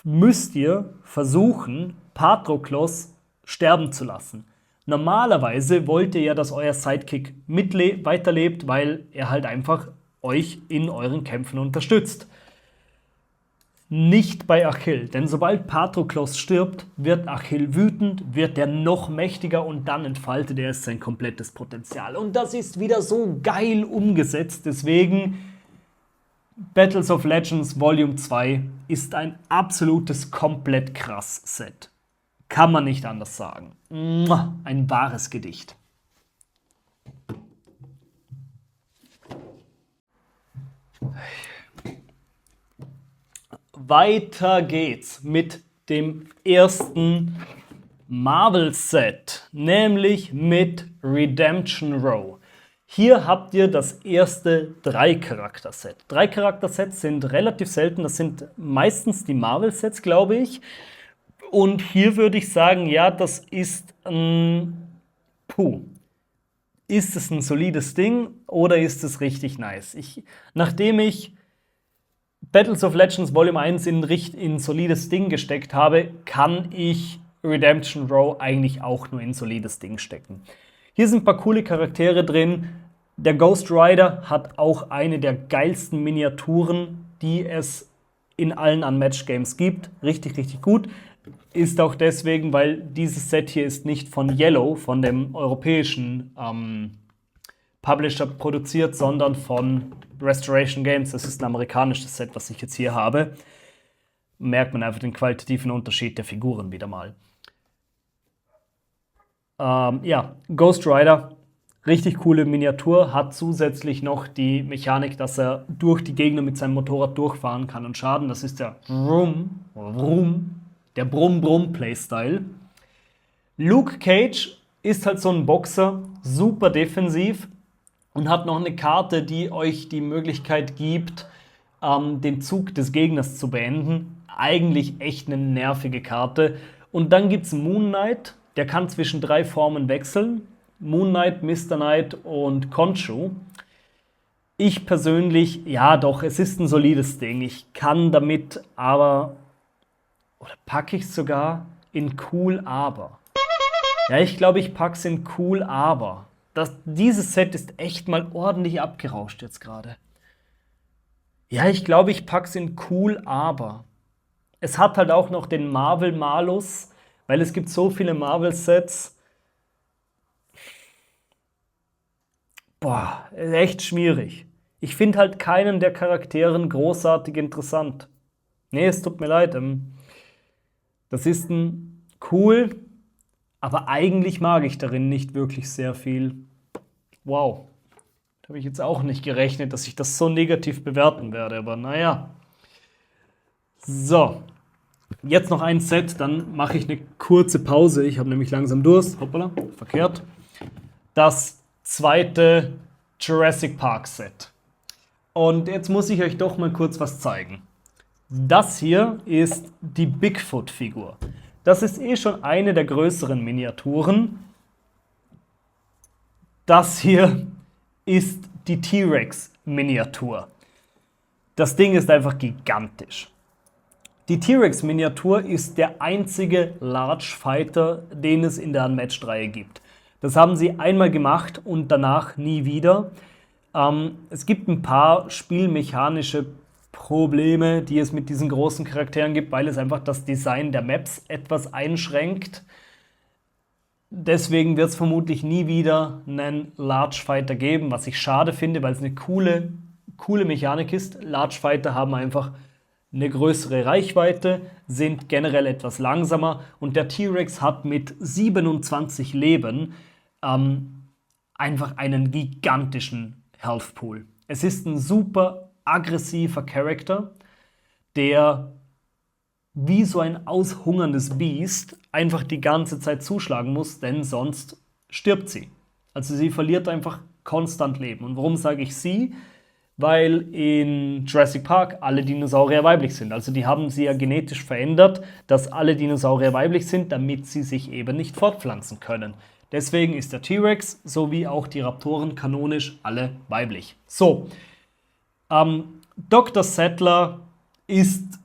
S1: müsst ihr versuchen, Patroklos sterben zu lassen. Normalerweise wollt ihr ja, dass euer Sidekick weiterlebt, weil er halt einfach euch in euren Kämpfen unterstützt. Nicht bei Achill, denn sobald Patroklos stirbt, wird Achill wütend, wird er noch mächtiger und dann entfaltet er sein komplettes Potenzial. Und das ist wieder so geil umgesetzt, deswegen Battles of Legends Volume 2 ist ein absolutes komplett krass Set. Kann man nicht anders sagen. Ein wahres Gedicht. Weiter geht's mit dem ersten Marvel-Set, nämlich mit Redemption Row. Hier habt ihr das erste 3-Charakter-Set. 3-Charakter-Sets sind relativ selten, das sind meistens die Marvel-Sets, glaube ich. Und hier würde ich sagen, ja, das ist Ist es ein solides Ding oder ist es richtig nice? Nachdem ich Battles of Legends Volume 1 in solides Ding gesteckt habe, kann ich Redemption Row eigentlich auch nur in solides Ding stecken. Hier sind ein paar coole Charaktere drin. Der Ghost Rider hat auch eine der geilsten Miniaturen, die es in allen Unmatched Games gibt. Richtig, richtig gut. Ist auch deswegen, weil dieses Set hier ist nicht von Yellow, von dem europäischen Publisher produziert, sondern von Restoration Games. Das ist ein amerikanisches Set, was ich jetzt hier habe. Merkt man einfach den qualitativen Unterschied der Figuren wieder mal. Ghost Rider, Richtig coole Miniatur, hat zusätzlich noch die Mechanik, dass er durch die Gegner mit seinem Motorrad durchfahren kann und Schaden. Das ist der der Brumm-Brumm-Playstyle. Luke Cage ist halt so ein Boxer, super defensiv und hat noch eine Karte, die euch die Möglichkeit gibt, den Zug des Gegners zu beenden. Eigentlich echt eine nervige Karte. Und dann gibt es Moon Knight, der kann zwischen 3 Formen wechseln. Moon Knight, Mr. Knight und Khonshu. Ich persönlich, ja doch, es ist ein solides Ding. Ich kann damit aber, oder packe ich es sogar in Cool Aber. Ja, ich glaube, ich packe es in Cool Aber. Dieses Set ist echt mal ordentlich abgerauscht jetzt gerade. Ja, ich glaube, ich packe es in Cool Aber. Es hat halt auch noch den Marvel-Malus, weil es gibt so viele Marvel-Sets. Boah, echt schwierig. Ich finde halt keinen der Charakteren großartig interessant. Nee, es tut mir leid. Das ist ein cool, aber eigentlich mag ich darin nicht wirklich sehr viel. Wow, da habe ich jetzt auch nicht gerechnet, dass ich das so negativ bewerten werde, aber naja. So, jetzt noch ein Set, dann mache ich eine kurze Pause. Ich habe nämlich langsam Durst. Hoppala, verkehrt. Das zweite Jurassic Park Set. Und jetzt muss ich euch doch mal kurz was zeigen. Das hier ist die Bigfoot-Figur. Das ist eh schon eine der größeren Miniaturen. Das hier ist die T-Rex-Miniatur. Das Ding ist einfach gigantisch. Die T-Rex-Miniatur ist der einzige Large Fighter, den es in der Unmatched-Reihe gibt. Das haben sie einmal gemacht und danach nie wieder. Es gibt ein paar spielmechanische Probleme, die es mit diesen großen Charakteren gibt, weil es einfach das Design der Maps etwas einschränkt. Deswegen wird es vermutlich nie wieder einen Large Fighter geben, was ich schade finde, weil es eine coole Mechanik ist. Large Fighter haben einfach eine größere Reichweite, sind generell etwas langsamer und der T-Rex hat mit 27 Leben einfach einen gigantischen Health Pool. Es ist ein super aggressiver Charakter, der wie so ein aushungerndes Biest einfach die ganze Zeit zuschlagen muss, denn sonst stirbt sie. Also sie verliert einfach konstant Leben. Und warum sage ich sie? Weil in Jurassic Park alle Dinosaurier weiblich sind. Also die haben sie ja genetisch verändert, dass alle Dinosaurier weiblich sind, damit sie sich eben nicht fortpflanzen können. Deswegen ist der T-Rex sowie auch die Raptoren kanonisch alle weiblich. So, Dr. Sattler ist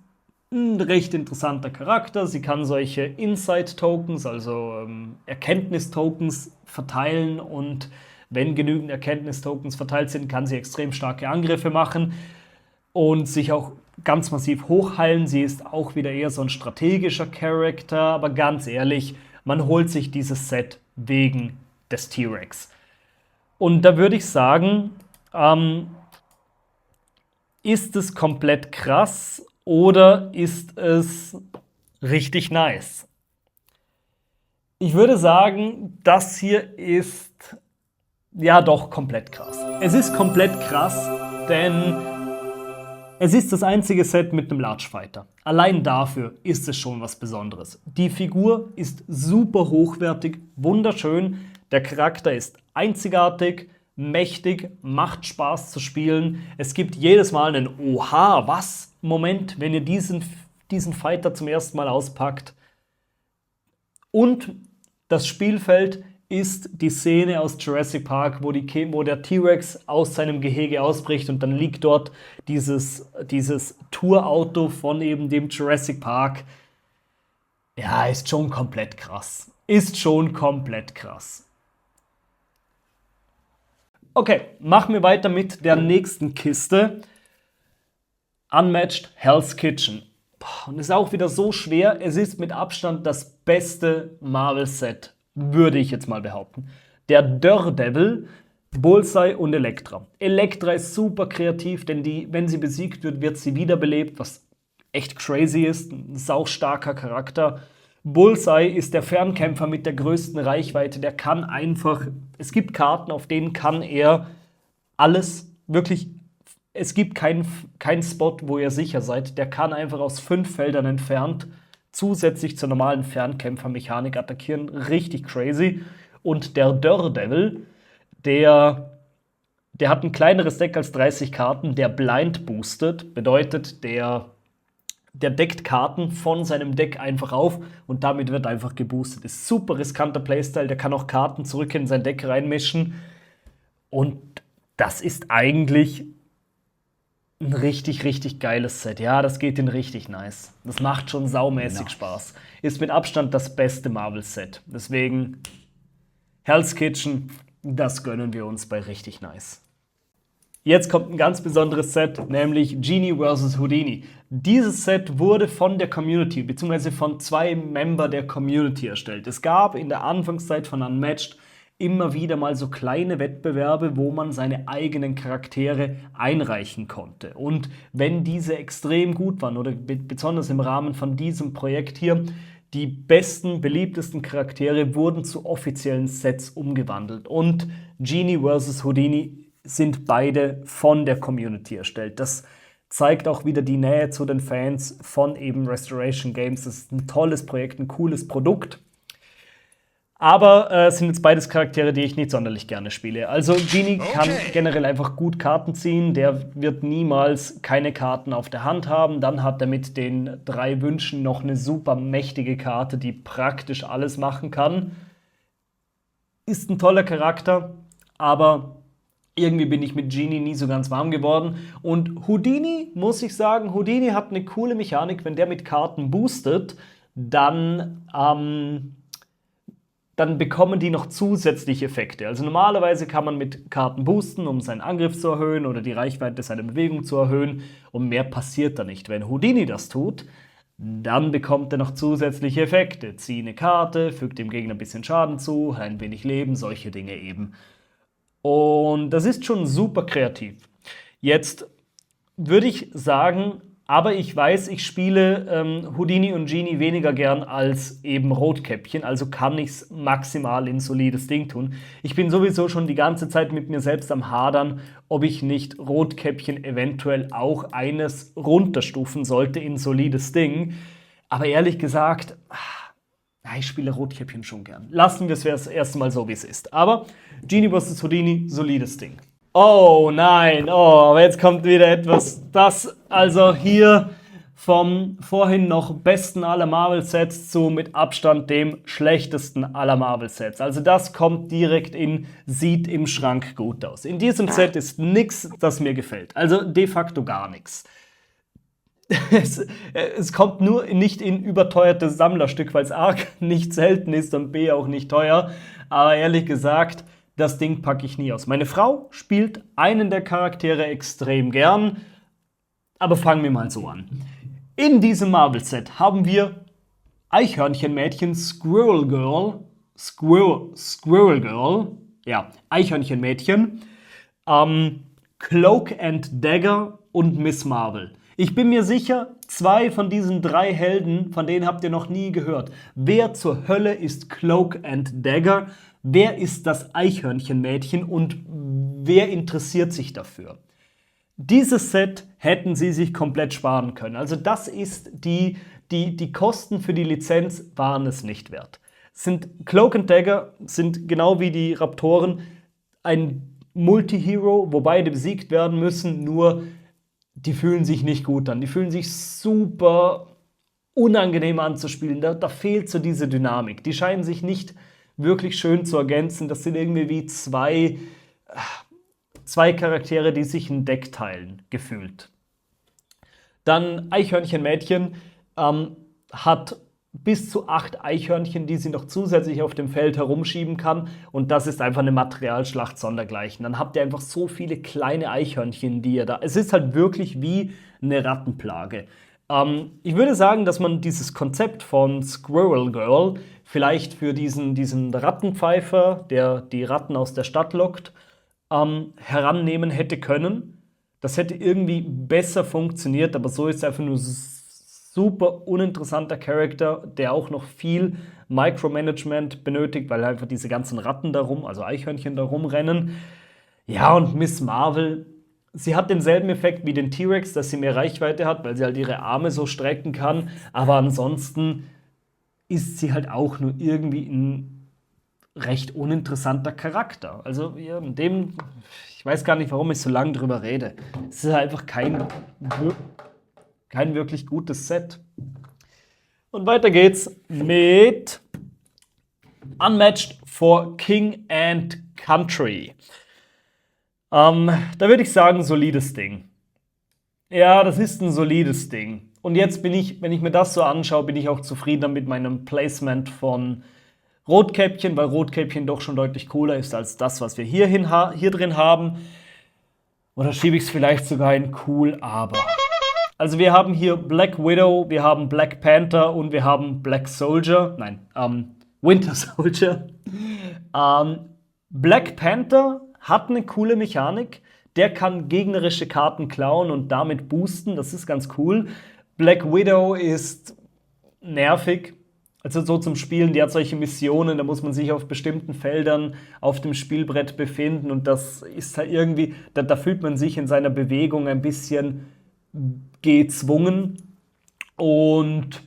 S1: ein recht interessanter Charakter. Sie kann solche Insight-Tokens, also Erkenntnis-Tokens verteilen und wenn genügend Erkenntnis-Tokens verteilt sind, kann sie extrem starke Angriffe machen und sich auch ganz massiv hochheilen. Sie ist auch wieder eher so ein strategischer Charakter, aber ganz ehrlich, man holt sich dieses Set wegen des T-Rex. Und da würde ich sagen, ist es komplett krass oder ist es richtig nice? Ich würde sagen, das hier ist ja doch komplett krass. Es ist komplett krass, denn es ist das einzige Set mit einem Large Fighter. Allein dafür ist es schon was Besonderes. Die Figur ist super hochwertig, wunderschön. Der Charakter ist einzigartig, mächtig, macht Spaß zu spielen. Es gibt jedes Mal einen Oha, was? Moment, wenn ihr diesen Fighter zum ersten Mal auspackt. Und das Spielfeld ist die Szene aus Jurassic Park, wo der T-Rex aus seinem Gehege ausbricht und dann liegt dort dieses Tourauto von eben dem Jurassic Park. Ja, ist schon komplett krass. Ist schon komplett krass. Okay, machen wir weiter mit der nächsten Kiste. Unmatched Hell's Kitchen. Und es ist auch wieder so schwer. Es ist mit Abstand das beste Marvel-Set, würde ich jetzt mal behaupten. Der Daredevil, Bullseye und Elektra. Elektra ist super kreativ, denn wenn sie besiegt wird, wird sie wiederbelebt, was echt crazy ist. Ein saustarker Charakter. Bullseye ist der Fernkämpfer mit der größten Reichweite. Der kann einfach, es gibt Karten, auf denen kann er alles, wirklich, es gibt keinen Spot, wo ihr sicher seid. Der kann einfach aus 5 Feldern entfernt zusätzlich zur normalen Fernkämpfer-Mechanik attackieren. Richtig crazy. Und der Daredevil, der hat ein kleineres Deck als 30 Karten, der blind boostet, bedeutet, der deckt Karten von seinem Deck einfach auf und damit wird einfach geboostet. Ist super riskanter Playstyle, der kann auch Karten zurück in sein Deck reinmischen und das ist eigentlich ein richtig, richtig geiles Set. Ja, das geht in richtig nice. Das macht schon saumäßig Spaß. Ist mit Abstand das beste Marvel-Set. Deswegen Hell's Kitchen, das gönnen wir uns bei richtig nice. Jetzt kommt ein ganz besonderes Set, nämlich Genie vs. Houdini. Dieses Set wurde von der Community, beziehungsweise von 2 Member der Community erstellt. Es gab in der Anfangszeit von Unmatched immer wieder mal so kleine Wettbewerbe, wo man seine eigenen Charaktere einreichen konnte. Und wenn diese extrem gut waren, oder besonders im Rahmen von diesem Projekt hier, die besten, beliebtesten Charaktere wurden zu offiziellen Sets umgewandelt. Und Genie vs. Houdini sind beide von der Community erstellt. Das zeigt auch wieder die Nähe zu den Fans von eben Restoration Games. Das ist ein tolles Projekt, ein cooles Produkt. Aber es sind jetzt beides Charaktere, die ich nicht sonderlich gerne spiele. Also Genie kann generell einfach gut Karten ziehen. Der wird niemals keine Karten auf der Hand haben. Dann hat er mit den 3 Wünschen noch eine super mächtige Karte, die praktisch alles machen kann. Ist ein toller Charakter, aber irgendwie bin ich mit Genie nie so ganz warm geworden. Und Houdini, muss ich sagen, Houdini hat eine coole Mechanik. Wenn der mit Karten boostet, dann bekommen die noch zusätzliche Effekte. Also normalerweise kann man mit Karten boosten, um seinen Angriff zu erhöhen oder die Reichweite seiner Bewegung zu erhöhen. Und mehr passiert da nicht. Wenn Houdini das tut, dann bekommt er noch zusätzliche Effekte. Ziehe eine Karte, fügt dem Gegner ein bisschen Schaden zu, ein wenig Leben, solche Dinge eben. Und das ist schon super kreativ. Jetzt würde ich sagen, aber ich weiß, ich spiele Houdini und Genie weniger gern als eben Rotkäppchen, also kann ich es maximal in solides Ding tun. Ich bin sowieso schon die ganze Zeit mit mir selbst am Hadern, ob ich nicht Rotkäppchen eventuell auch eines runterstufen sollte in solides Ding. Aber ehrlich gesagt, ich spiele Rotkäppchen schon gern. Lassen wir es erst mal so, wie es ist. Aber Genie vs. Houdini, solides Ding. Oh nein, aber jetzt kommt wieder etwas, das also hier vom vorhin noch besten aller Marvel-Sets zu mit Abstand dem schlechtesten aller Marvel-Sets. Also das kommt direkt sieht im Schrank gut aus. In diesem Set ist nichts, das mir gefällt. Also de facto gar nichts. Es kommt nur nicht in überteuertes Sammlerstück, weil es A nicht selten ist und B auch nicht teuer. Aber ehrlich gesagt, das Ding packe ich nie aus. Meine Frau spielt einen der Charaktere extrem gern, aber fangen wir mal so an. In diesem Marvel-Set haben wir Eichhörnchenmädchen Squirrel Girl, ja, Eichhörnchenmädchen, Cloak and Dagger und Miss Marvel. Ich bin mir sicher, 2 von diesen 3 Helden, von denen habt ihr noch nie gehört. Wer zur Hölle ist Cloak and Dagger? Wer ist das Eichhörnchenmädchen und wer interessiert sich dafür? Dieses Set hätten sie sich komplett sparen können. Also das ist die Kosten für die Lizenz waren es nicht wert. Cloak and Dagger sind genau wie die Raptoren ein Multi-Hero, wo beide besiegt werden müssen, nur die fühlen sich nicht gut an. Die fühlen sich super unangenehm anzuspielen. Da fehlt so diese Dynamik. Die scheinen sich nicht wirklich schön zu ergänzen. Das sind irgendwie wie zwei Charaktere, die sich ein Deck teilen, gefühlt. Dann Eichhörnchenmädchen hat bis zu 8 Eichhörnchen, die sie noch zusätzlich auf dem Feld herumschieben kann. Und das ist einfach eine Materialschlacht sondergleichen. Dann habt ihr einfach so viele kleine Eichhörnchen, die ihr da... Es ist halt wirklich wie eine Rattenplage. Ich würde sagen, dass man dieses Konzept von Squirrel Girl vielleicht für diesen Rattenpfeifer, der die Ratten aus der Stadt lockt, herannehmen hätte können. Das hätte irgendwie besser funktioniert, aber so ist es einfach nur super uninteressanter Charakter, der auch noch viel Micromanagement benötigt, weil einfach diese ganzen Ratten darum, also Eichhörnchen da rumrennen. Ja, und Miss Marvel, sie hat denselben Effekt wie den T-Rex, dass sie mehr Reichweite hat, weil sie halt ihre Arme so strecken kann. Aber ansonsten ist sie halt auch nur irgendwie ein recht uninteressanter Charakter. Also ja, ich weiß gar nicht, warum ich so lange drüber rede. Es ist einfach kein wirklich gutes Set. Und weiter geht's mit Unmatched for King and Country. Da würde ich sagen, solides Ding. Ja, das ist ein solides Ding. Und jetzt bin ich, wenn ich mir das so anschaue, bin ich auch zufrieden mit meinem Placement von Rotkäppchen, weil Rotkäppchen doch schon deutlich cooler ist als das, was wir hier drin haben. Oder schiebe ich es vielleicht sogar in cool, aber. Also wir haben hier Black Widow, wir haben Black Panther und wir haben Black Soldier. Nein, Winter Soldier. Black Panther hat eine coole Mechanik. Der kann gegnerische Karten klauen und damit boosten. Das ist ganz cool. Black Widow ist nervig. Also so zum Spielen, die hat solche Missionen, da muss man sich auf bestimmten Feldern auf dem Spielbrett befinden. Und das ist halt irgendwie, da fühlt man sich in seiner Bewegung ein bisschen gezwungen. Und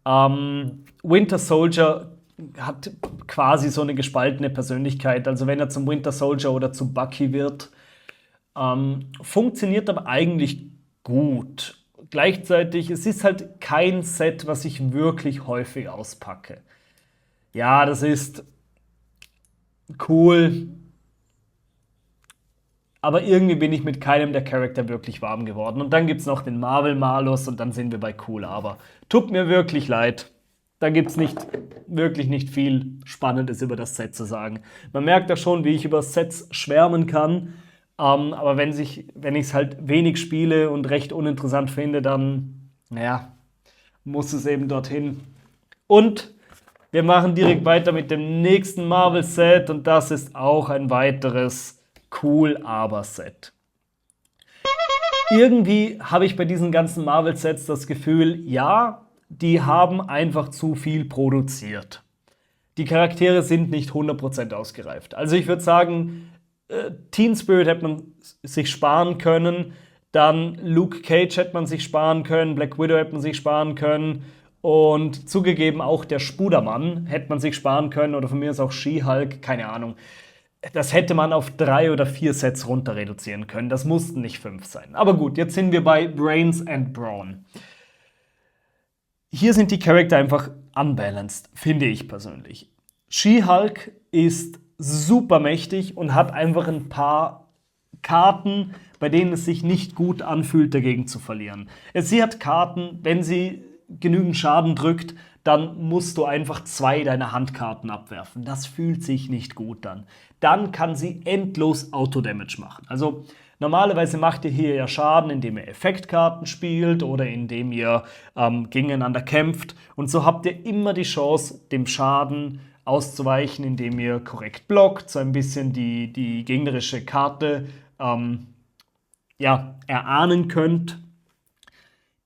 S1: Winter Soldier hat quasi so eine gespaltene Persönlichkeit. Also wenn er zum Winter Soldier oder zu Bucky wird, funktioniert aber eigentlich gut. Gleichzeitig, es ist halt kein Set, was ich wirklich häufig auspacke. Ja, das ist cool, aber irgendwie bin ich mit keinem der Charakter wirklich warm geworden. Und dann gibt es noch den Marvel-Malus und dann sind wir bei cool, aber tut mir wirklich leid. Da gibt es wirklich nicht viel Spannendes über das Set zu sagen. Man merkt ja schon, wie ich über Sets schwärmen kann. Aber wenn ich es halt wenig spiele und recht uninteressant finde, dann, naja, muss es eben dorthin. Und wir machen direkt weiter mit dem nächsten Marvel-Set und das ist auch ein weiteres Cool-Aber-Set. Irgendwie habe ich bei diesen ganzen Marvel-Sets das Gefühl, ja, die haben einfach zu viel produziert. Die Charaktere sind nicht 100% ausgereift. Also ich würde sagen, Teen Spirit hätte man sich sparen können, dann Luke Cage hätte man sich sparen können, Black Widow hätte man sich sparen können und zugegeben auch der Spudermann hätte man sich sparen können oder von mir aus auch She-Hulk, keine Ahnung. Das hätte man auf 3 oder 4 Sets runter reduzieren können, das mussten nicht 5 sein. Aber gut, jetzt sind wir bei Brains and Brawn. Hier sind die Charakter einfach unbalanced, finde ich persönlich. She-Hulk ist super mächtig und hat einfach ein paar Karten, bei denen es sich nicht gut anfühlt, dagegen zu verlieren. Sie hat Karten, wenn sie genügend Schaden drückt, dann musst du einfach 2 deiner Handkarten abwerfen. Das fühlt sich nicht gut an. Dann kann sie endlos Auto-Damage machen. Also normalerweise macht ihr hier ja Schaden, indem ihr Effektkarten spielt oder indem ihr gegeneinander kämpft. Und so habt ihr immer die Chance, dem Schaden auszuweichen, indem ihr korrekt blockt, so ein bisschen die gegnerische Karte erahnen könnt.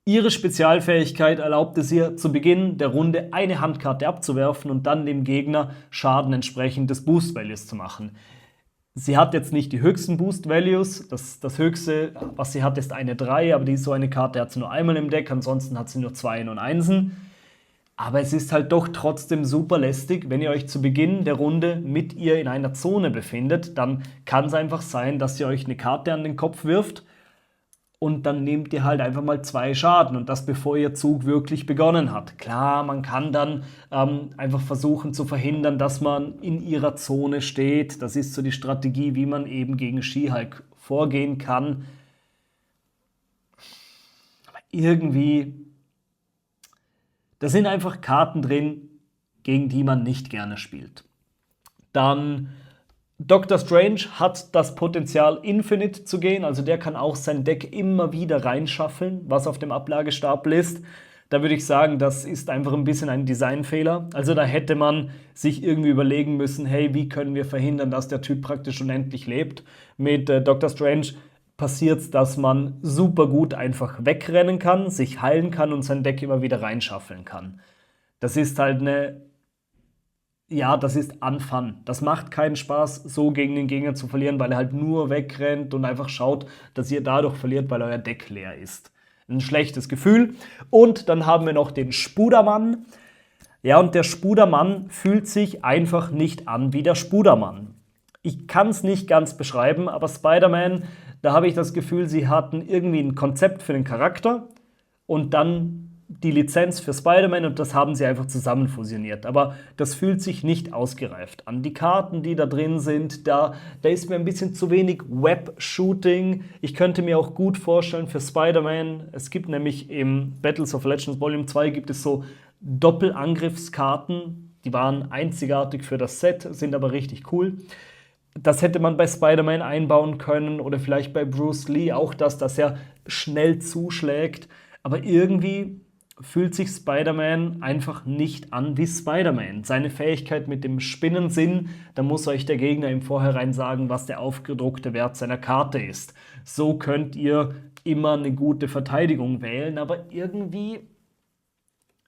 S1: Ihre Spezialfähigkeit erlaubt es ihr, zu Beginn der Runde eine Handkarte abzuwerfen und dann dem Gegner Schaden entsprechend des Boost-Values zu machen. Sie hat jetzt nicht die höchsten Boost-Values, das höchste, was sie hat, ist eine 3, aber so eine Karte hat sie nur einmal im Deck, ansonsten hat sie nur 2 und 1. Aber es ist halt doch trotzdem super lästig, wenn ihr euch zu Beginn der Runde mit ihr in einer Zone befindet, dann kann es einfach sein, dass sie euch eine Karte an den Kopf wirft und dann nehmt ihr halt einfach mal 2 Schaden und das bevor ihr Zug wirklich begonnen hat. Klar, man kann dann einfach versuchen zu verhindern, dass man in ihrer Zone steht. Das ist so die Strategie, wie man eben gegen She-Hulk vorgehen kann. Aber irgendwie, da sind einfach Karten drin, gegen die man nicht gerne spielt. Dann Doctor Strange hat das Potenzial, Infinite zu gehen. Also der kann auch sein Deck immer wieder reinschaffeln, was auf dem Ablagestapel ist. Da würde ich sagen, das ist einfach ein bisschen ein Designfehler. Also da hätte man sich irgendwie überlegen müssen, hey, wie können wir verhindern, dass der Typ praktisch unendlich lebt. Mit Doctor Strange passiert es, dass man super gut einfach wegrennen kann, sich heilen kann und sein Deck immer wieder reinschaffeln kann. Das ist halt das ist Unfun. Das macht keinen Spaß, so gegen den Gegner zu verlieren, weil er halt nur wegrennt und einfach schaut, dass ihr dadurch verliert, weil euer Deck leer ist. Ein schlechtes Gefühl. Und dann haben wir noch den Spudermann. Ja, und der Spudermann fühlt sich einfach nicht an wie der Spudermann. Ich kann es nicht ganz beschreiben, aber Spider-Man, da habe ich das Gefühl, sie hatten irgendwie ein Konzept für den Charakter und dann die Lizenz für Spider-Man und das haben sie einfach zusammen fusioniert. Aber das fühlt sich nicht ausgereift an. Die Karten, die da drin sind, da ist mir ein bisschen zu wenig Web-Shooting. Ich könnte mir auch gut vorstellen für Spider-Man, es gibt nämlich im Battles of Legends Volume 2 gibt es so Doppelangriffskarten, die waren einzigartig für das Set, sind aber richtig cool. Das hätte man bei Spider-Man einbauen können oder vielleicht bei Bruce Lee auch dass er schnell zuschlägt. Aber irgendwie fühlt sich Spider-Man einfach nicht an wie Spider-Man. Seine Fähigkeit mit dem Spinnensinn, da muss euch der Gegner im Vorhinein sagen, was der aufgedruckte Wert seiner Karte ist. So könnt ihr immer eine gute Verteidigung wählen, aber irgendwie,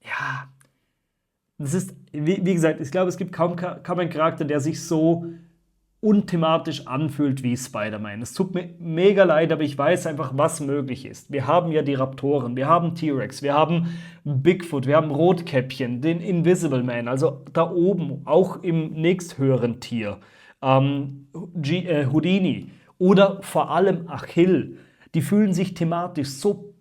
S1: ja, das ist, wie gesagt, ich glaube, es gibt kaum einen Charakter, der sich so unthematisch anfühlt wie Spider-Man. Es tut mir mega leid, aber ich weiß einfach, was möglich ist. Wir haben ja die Raptoren, wir haben T-Rex, wir haben Bigfoot, wir haben Rotkäppchen, den Invisible Man, also da oben, auch im nächsthöheren Tier, Houdini oder vor allem Achill. Die fühlen sich thematisch so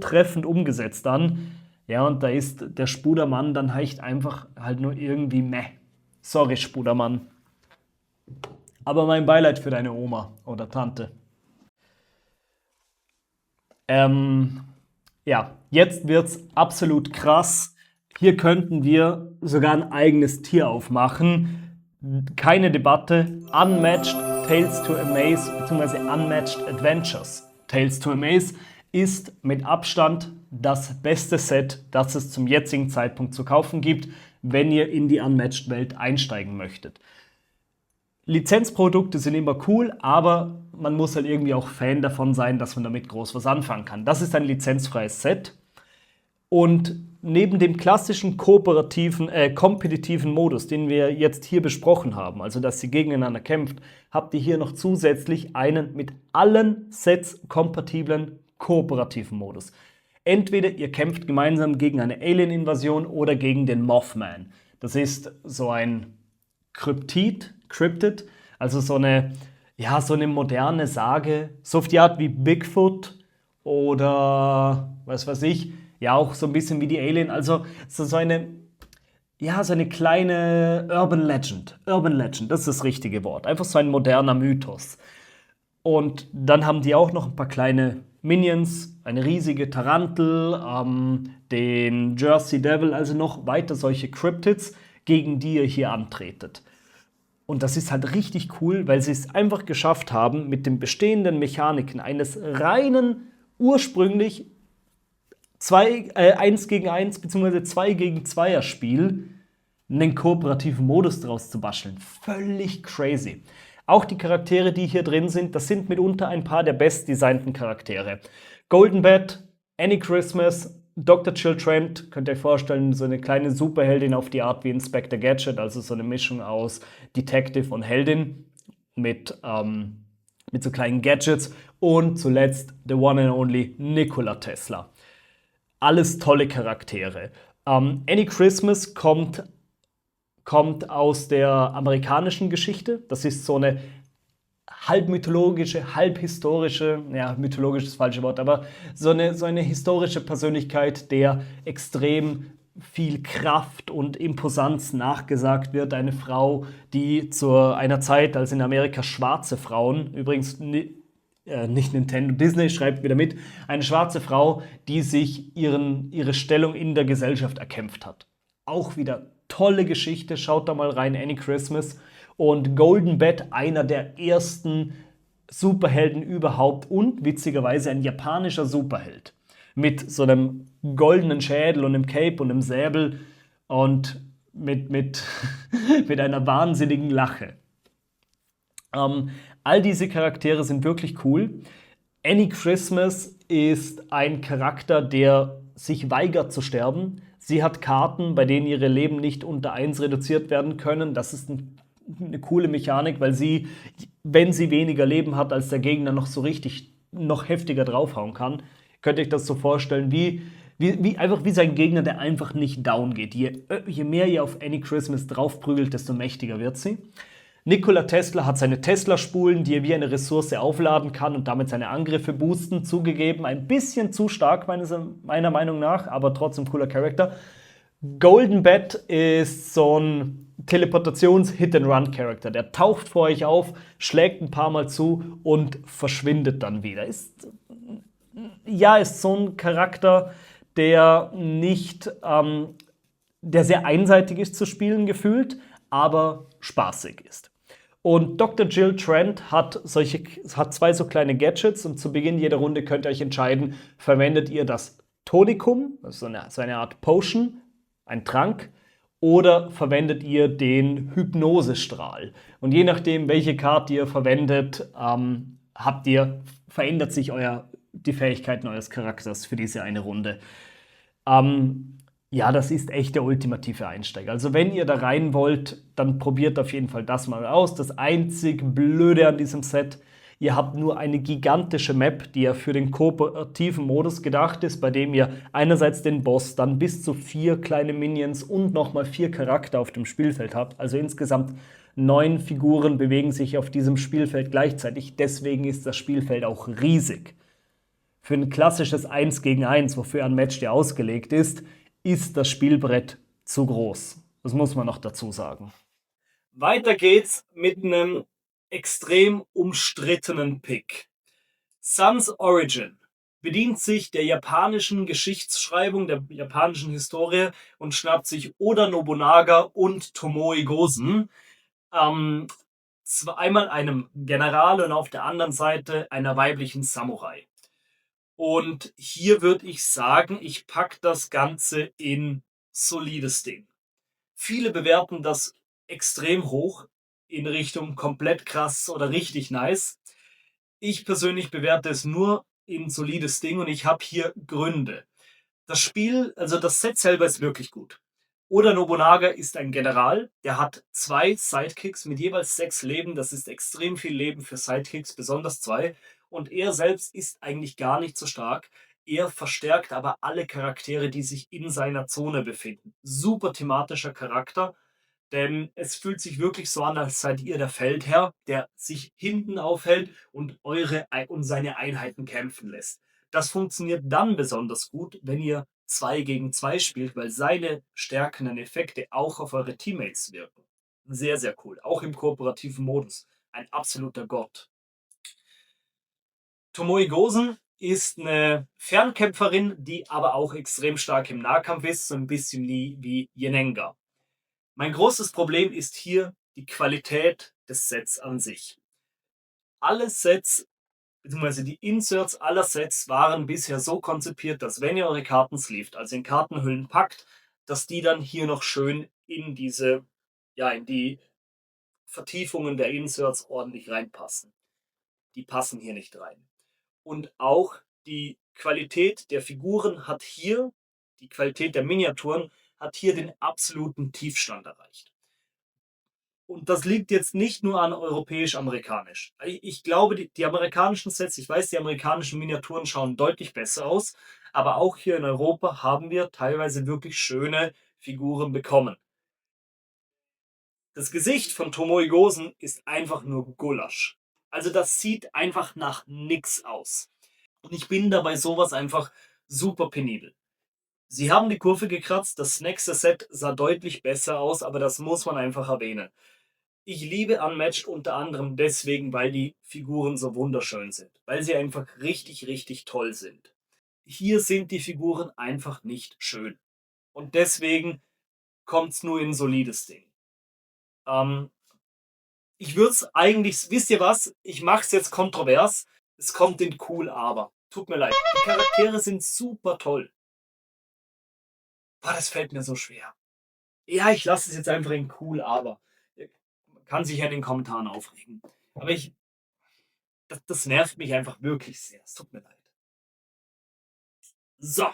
S1: treffend umgesetzt an. Ja, und da ist der Spudermann dann einfach halt nur irgendwie meh. Sorry, Spudermann. Aber mein Beileid für deine Oma oder Tante. Ja, jetzt wird's absolut krass. Hier könnten wir sogar ein eigenes Tier aufmachen. Keine Debatte. Unmatched Tales to Amaze bzw. Unmatched Adventures. Tales to Amaze ist mit Abstand das beste Set, das es zum jetzigen Zeitpunkt zu kaufen gibt, wenn ihr in die Unmatched-Welt einsteigen möchtet. Lizenzprodukte sind immer cool, aber man muss halt irgendwie auch Fan davon sein, dass man damit groß was anfangen kann. Das ist ein lizenzfreies Set. Und neben dem klassischen kompetitiven Modus, den wir jetzt hier besprochen haben, also dass ihr gegeneinander kämpft, habt ihr hier noch zusätzlich einen mit allen Sets kompatiblen kooperativen Modus. Entweder ihr kämpft gemeinsam gegen eine Alien-Invasion oder gegen den Mothman. Das ist so ein Cryptid, also so eine moderne Sage, so auf die Art wie Bigfoot oder was weiß ich, ja auch so ein bisschen wie die Alien, also so eine kleine Urban Legend, das ist das richtige Wort, einfach so ein moderner Mythos. Und dann haben die auch noch ein paar kleine Minions, eine riesige Tarantel, den Jersey Devil, also noch weiter solche Cryptids, gegen die ihr hier antretet. Und das ist halt richtig cool, weil sie es einfach geschafft haben, mit den bestehenden Mechaniken eines reinen, ursprünglich 1 gegen 1 bzw. 2 gegen 2er Spiel einen kooperativen Modus draus zu basteln. Völlig crazy. Auch die Charaktere, die hier drin sind, das sind mitunter ein paar der bestdesignten Charaktere. Golden Bat, Annie Christmas, Dr. Jill Trent, könnt ihr euch vorstellen, so eine kleine Superheldin auf die Art wie Inspector Gadget, also so eine Mischung aus Detective und Heldin mit so kleinen Gadgets. Und zuletzt the one and only Nikola Tesla. Alles tolle Charaktere. Annie Christmas kommt aus der amerikanischen Geschichte. Das ist so eine halb mythologische, halb historische, ja, mythologisch ist das falsche Wort, aber so eine historische Persönlichkeit, der extrem viel Kraft und Imposanz nachgesagt wird. Eine Frau, die zu einer Zeit, als in Amerika schwarze Frauen, übrigens nicht Nintendo, Disney schreibt wieder mit, eine schwarze Frau, die sich ihre Stellung in der Gesellschaft erkämpft hat. Auch wieder tolle Geschichte, schaut da mal rein, Annie Christmas. Und Golden Bat, einer der ersten Superhelden überhaupt und witzigerweise ein japanischer Superheld. Mit so einem goldenen Schädel und einem Cape und einem Säbel und mit einer wahnsinnigen Lache. All diese Charaktere sind wirklich cool. Annie Christmas ist ein Charakter, der sich weigert zu sterben. Sie hat Karten, bei denen ihre Leben nicht unter 1 reduziert werden können. Das ist eine coole Mechanik, weil sie, wenn sie weniger Leben hat als der Gegner, noch so richtig, noch heftiger draufhauen kann. Könnt ihr euch das so vorstellen, wie sein Gegner, der einfach nicht down geht. Je mehr ihr auf Annie Christmas draufprügelt, desto mächtiger wird sie. Nikola Tesla hat seine Tesla-Spulen, die er wie eine Ressource aufladen kann und damit seine Angriffe boosten. Zugegeben, ein bisschen zu stark meiner Meinung nach, aber trotzdem cooler Charakter. Golden Bat ist so ein Teleportations-Hit-and-Run-Charakter. Der taucht vor euch auf, schlägt ein paar Mal zu und verschwindet dann wieder. Ist so ein Charakter, der nicht, der sehr einseitig ist zu spielen gefühlt, aber spaßig ist. Und Dr. Jill Trent hat 2 so kleine Gadgets und zu Beginn jeder Runde könnt ihr euch entscheiden, verwendet ihr das Tonikum, das ist so eine Art Potion, ein Trank, oder verwendet ihr den Hypnosestrahl. Und je nachdem, welche Karte ihr verwendet, verändert sich die Fähigkeiten eures Charakters für diese eine Runde. Ja, das ist echt der ultimative Einsteiger. Also wenn ihr da rein wollt, dann probiert auf jeden Fall das mal aus. Das einzig Blöde an diesem Set, ihr habt nur eine gigantische Map, die ja für den kooperativen Modus gedacht ist, bei dem ihr einerseits den Boss, dann bis zu 4 kleine Minions und nochmal 4 Charakter auf dem Spielfeld habt. Also insgesamt 9 Figuren bewegen sich auf diesem Spielfeld gleichzeitig. Deswegen ist das Spielfeld auch riesig. Für ein klassisches 1 gegen 1, wofür ein Match ja ausgelegt ist das Spielbrett zu groß. Das muss man noch dazu sagen. Weiter geht's mit einem extrem umstrittenen Pick. Sans Origin bedient sich der japanischen Geschichtsschreibung, der japanischen Historie und schnappt sich Oda Nobunaga und Tomoe Gosen. Einmal einem General und auf der anderen Seite einer weiblichen Samurai. Und hier würde ich sagen, ich packe das Ganze in solides Ding. Viele bewerten das extrem hoch in Richtung komplett krass oder richtig nice. Ich persönlich bewerte es nur in solides Ding und ich habe hier Gründe. Das Spiel, also das Set selber ist wirklich gut. Oda Nobunaga ist ein General, der hat 2 Sidekicks mit jeweils 6 Leben. Das ist extrem viel Leben für Sidekicks, besonders 2. Und er selbst ist eigentlich gar nicht so stark. Er verstärkt aber alle Charaktere, die sich in seiner Zone befinden. Super thematischer Charakter, denn es fühlt sich wirklich so an, als seid ihr der Feldherr, der sich hinten aufhält und seine Einheiten kämpfen lässt. Das funktioniert dann besonders gut, wenn ihr 2 gegen 2 spielt, weil seine stärkenden Effekte auch auf eure Teammates wirken. Sehr, sehr cool. Auch im kooperativen Modus. Ein absoluter Gott. Tomoe Gosen ist eine Fernkämpferin, die aber auch extrem stark im Nahkampf ist, so ein bisschen wie Yenenga. Mein großes Problem ist hier die Qualität des Sets an sich. Alle Sets, beziehungsweise die Inserts aller Sets waren bisher so konzipiert, dass wenn ihr eure Karten sleeved, also in Kartenhüllen packt, dass die dann hier noch schön in die Vertiefungen der Inserts ordentlich reinpassen. Die passen hier nicht rein. Und auch die Qualität der Figuren hat hier, die Qualität der Miniaturen hat hier den absoluten Tiefstand erreicht. Und das liegt jetzt nicht nur an europäisch-amerikanisch. Ich glaube, die amerikanischen Sets, ich weiß, die amerikanischen Miniaturen schauen deutlich besser aus, aber auch hier in Europa haben wir teilweise wirklich schöne Figuren bekommen. Das Gesicht von Tomoe Gosen ist einfach nur Gulasch. Also das sieht einfach nach nix aus. Und ich bin dabei sowas einfach super penibel. Sie haben die Kurve gekratzt, das nächste Set sah deutlich besser aus, aber das muss man einfach erwähnen. Ich liebe Unmatched unter anderem deswegen, weil die Figuren so wunderschön sind. Weil sie einfach richtig, richtig toll sind. Hier sind die Figuren einfach nicht schön. Und deswegen kommt es nur in ein solides Ding. Ich würde es eigentlich, wisst ihr was? Ich mache es jetzt kontrovers. Es kommt in cool, aber. Tut mir leid. Die Charaktere sind super toll. Boah, das fällt mir so schwer. Ja, ich lasse es jetzt einfach in cool, aber. Man kann sich ja in den Kommentaren aufregen. Aber Das nervt mich einfach wirklich sehr. Es tut mir leid. So,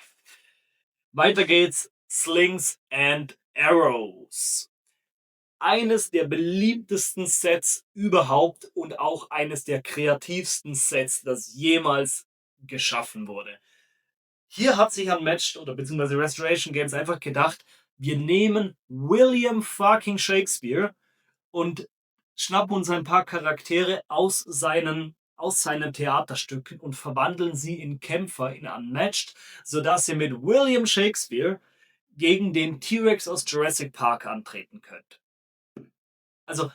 S1: weiter geht's. Slings and Arrows. Eines der beliebtesten Sets überhaupt und auch eines der kreativsten Sets, das jemals geschaffen wurde. Hier hat sich Unmatched oder beziehungsweise Restoration Games einfach gedacht, wir nehmen William fucking Shakespeare und schnappen uns ein paar Charaktere aus seinen Theaterstücken und verwandeln sie in Kämpfer in Unmatched, sodass ihr mit William Shakespeare gegen den T-Rex aus Jurassic Park antreten könnt. Also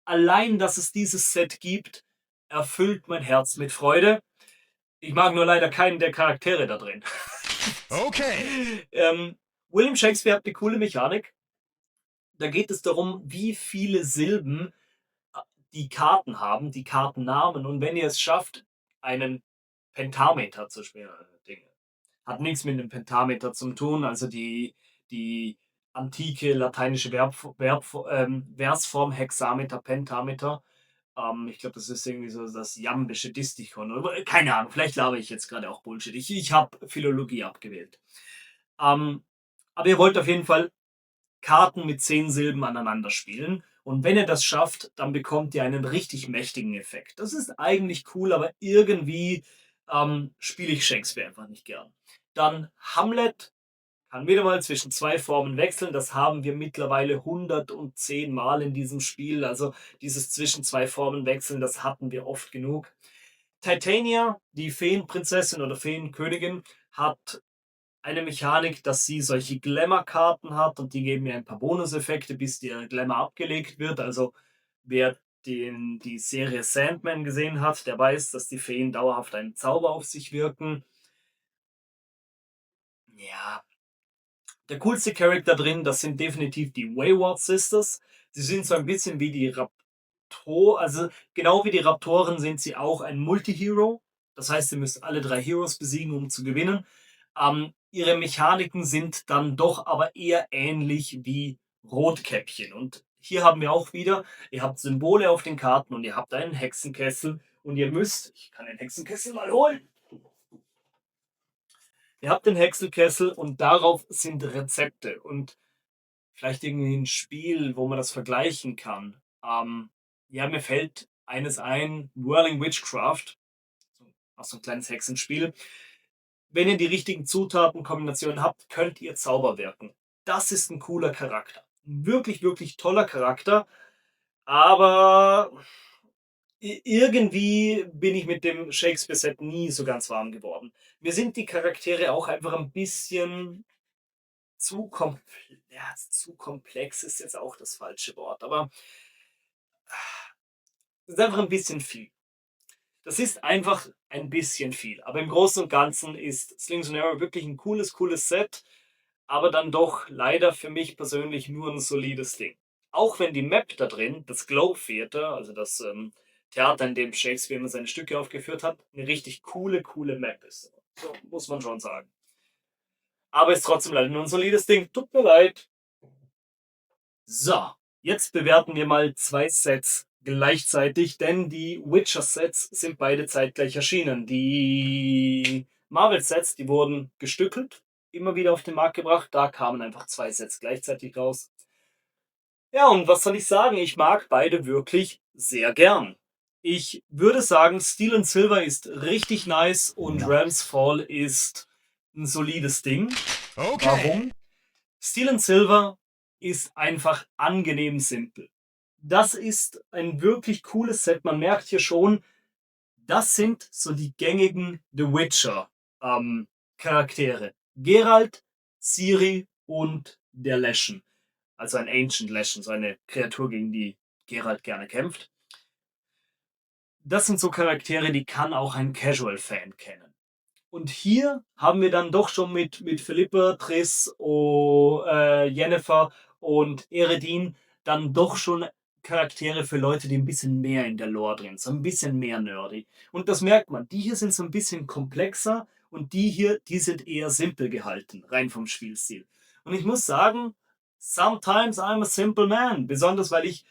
S1: allein, dass es dieses Set gibt, erfüllt mein Herz mit Freude. Ich mag nur leider keinen der Charaktere da drin. Okay. William Shakespeare hat eine coole Mechanik. Da geht es darum, wie viele Silben die Karten haben, die Kartennamen. Und wenn ihr es schafft, einen Pentameter zu spielen, hat nichts mit einem Pentameter zu tun, also die antike lateinische Versform Hexameter, Pentameter. Ich glaube, das ist irgendwie so das jambische Distichon. Oder, keine Ahnung, vielleicht laber ich jetzt gerade auch Bullshit. Ich habe Philologie abgewählt. Aber ihr wollt auf jeden Fall Karten mit 10 Silben aneinander spielen. Und wenn ihr das schafft, dann bekommt ihr einen richtig mächtigen Effekt. Das ist eigentlich cool, aber irgendwie spiele ich Shakespeare einfach nicht gern. Dann Hamlet kann wieder mal zwischen zwei Formen wechseln. Das haben wir mittlerweile 110 Mal in diesem Spiel. Also dieses zwischen zwei Formen wechseln, das hatten wir oft genug. Titania, die Feenprinzessin oder Feenkönigin, hat eine Mechanik, dass sie solche Glamour-Karten hat und die geben ihr ein paar Bonuseffekte, bis der Glamour abgelegt wird. Also wer die Serie Sandman gesehen hat, der weiß, dass die Feen dauerhaft einen Zauber auf sich wirken. Ja, der coolste Charakter drin, das sind definitiv die Wayward Sisters. Sie sind so ein bisschen wie die also genau wie die Raptoren sind sie auch ein Multi-Hero. Das heißt, ihr müsst alle 3 Heroes besiegen, um zu gewinnen. Ihre Mechaniken sind dann doch aber eher ähnlich wie Rotkäppchen. Und hier haben wir auch wieder, ihr habt Symbole auf den Karten und ihr habt einen Hexenkessel und ihr müsst, ich kann den Hexenkessel mal holen. Ihr habt den Hexenkessel und darauf sind Rezepte und vielleicht irgendwie ein Spiel, wo man das vergleichen kann. Ja, mir fällt eines ein, Whirling Witchcraft, auch so ein kleines Hexenspiel. Wenn ihr die richtigen Zutatenkombinationen habt, könnt ihr Zauber wirken. Das ist ein cooler Charakter. Ein wirklich, wirklich toller Charakter. Aber irgendwie bin ich mit dem Shakespeare-Set nie so ganz warm geworden. Mir sind die Charaktere auch einfach ein bisschen zu komplex ist jetzt auch das falsche Wort, aber es ist einfach ein bisschen viel. Das ist einfach ein bisschen viel. Aber im Großen und Ganzen ist Slings and Arrow wirklich ein cooles Set, aber dann doch leider für mich persönlich nur ein solides Ding. Auch wenn die Map da drin, das Globe Theater, also das Theater, in dem Shakespeare immer seine Stücke aufgeführt hat, eine richtig coole Map ist. So, muss man schon sagen. Aber ist trotzdem leider nur ein solides Ding. Tut mir leid. So, jetzt bewerten wir mal 2 Sets gleichzeitig, denn die Witcher-Sets sind beide zeitgleich erschienen. Die Marvel-Sets, die wurden gestückelt, immer wieder auf den Markt gebracht. Da kamen einfach 2 Sets gleichzeitig raus. Ja, und was soll ich sagen? Ich mag beide wirklich sehr gern. Ich würde sagen, Steel and Silver ist richtig nice und Realms Fall ist ein solides Ding. Okay. Warum? Steel and Silver ist einfach angenehm simpel. Das ist ein wirklich cooles Set. Man merkt hier schon, das sind so die gängigen The Witcher Charaktere. Geralt, Ciri und der Leshen. Also ein Ancient Leshen, so eine Kreatur, gegen die Geralt gerne kämpft. Das sind so Charaktere, die kann auch ein Casual-Fan kennen. Und hier haben wir dann doch schon mit Philippa, Triss, Yennefer und Eredin dann doch schon Charaktere für Leute, die ein bisschen mehr in der Lore drin sind, so ein bisschen mehr nerdy. Und das merkt man. Die hier sind so ein bisschen komplexer und die hier, die sind eher simpel gehalten, rein vom Spielstil. Und ich muss sagen, sometimes I'm a simple man. Besonders weil ich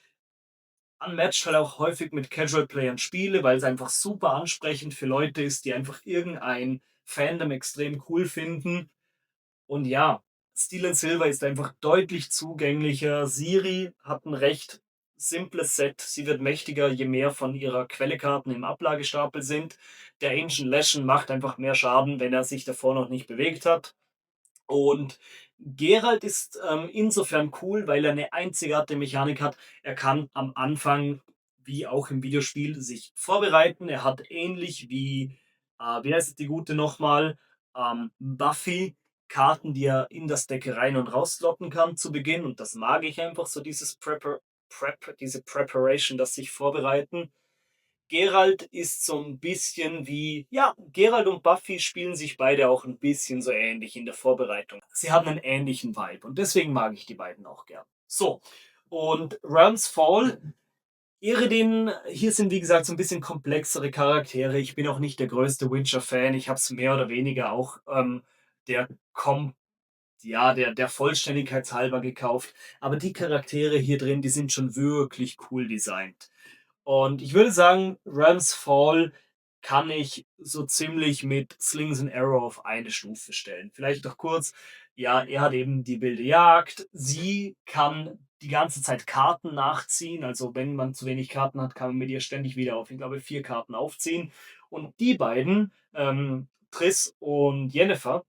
S1: unmatched halt auch häufig mit Casual-Playern spiele, weil es einfach super ansprechend für Leute ist, die einfach irgendein Fandom extrem cool finden. Und ja, Steel and Silver ist einfach deutlich zugänglicher. Siri hat ein recht simples Set. Sie wird mächtiger, je mehr von ihrer Quellekarten im Ablagestapel sind. Der Ancient Legion macht einfach mehr Schaden, wenn er sich davor noch nicht bewegt hat. Und Geralt ist insofern cool, weil er eine einzigartige Mechanik hat. Er kann am Anfang, wie auch im Videospiel, sich vorbereiten. Er hat ähnlich wie heißt die gute nochmal, Buffy, Karten, die er in das Deck rein und rauslocken kann zu Beginn. Und das mag ich einfach, so dieses diese Preparation, das sich vorbereiten. Geralt ist so ein bisschen wie, ja, Geralt und Buffy spielen sich beide auch ein bisschen so ähnlich in der Vorbereitung. Sie haben einen ähnlichen Vibe und deswegen mag ich die beiden auch gern. So, und Realms Fall, Eredin, hier sind wie gesagt so ein bisschen komplexere Charaktere. Ich bin auch nicht der größte Witcher-Fan. Ich habe es mehr oder weniger auch der Kom ja, der Vollständigkeit halber gekauft. Aber die Charaktere hier drin, die sind schon wirklich cool designt. Und ich würde sagen, Realms Fall kann ich so ziemlich mit Slings and Arrow auf eine Stufe stellen. Vielleicht noch kurz, ja, er hat eben die wilde Jagd. Sie kann die ganze Zeit Karten nachziehen. Also wenn man zu wenig Karten hat, kann man mit ihr ständig wieder auf, ich glaube, 4 Karten aufziehen. Und die beiden, Triss und Yennefer,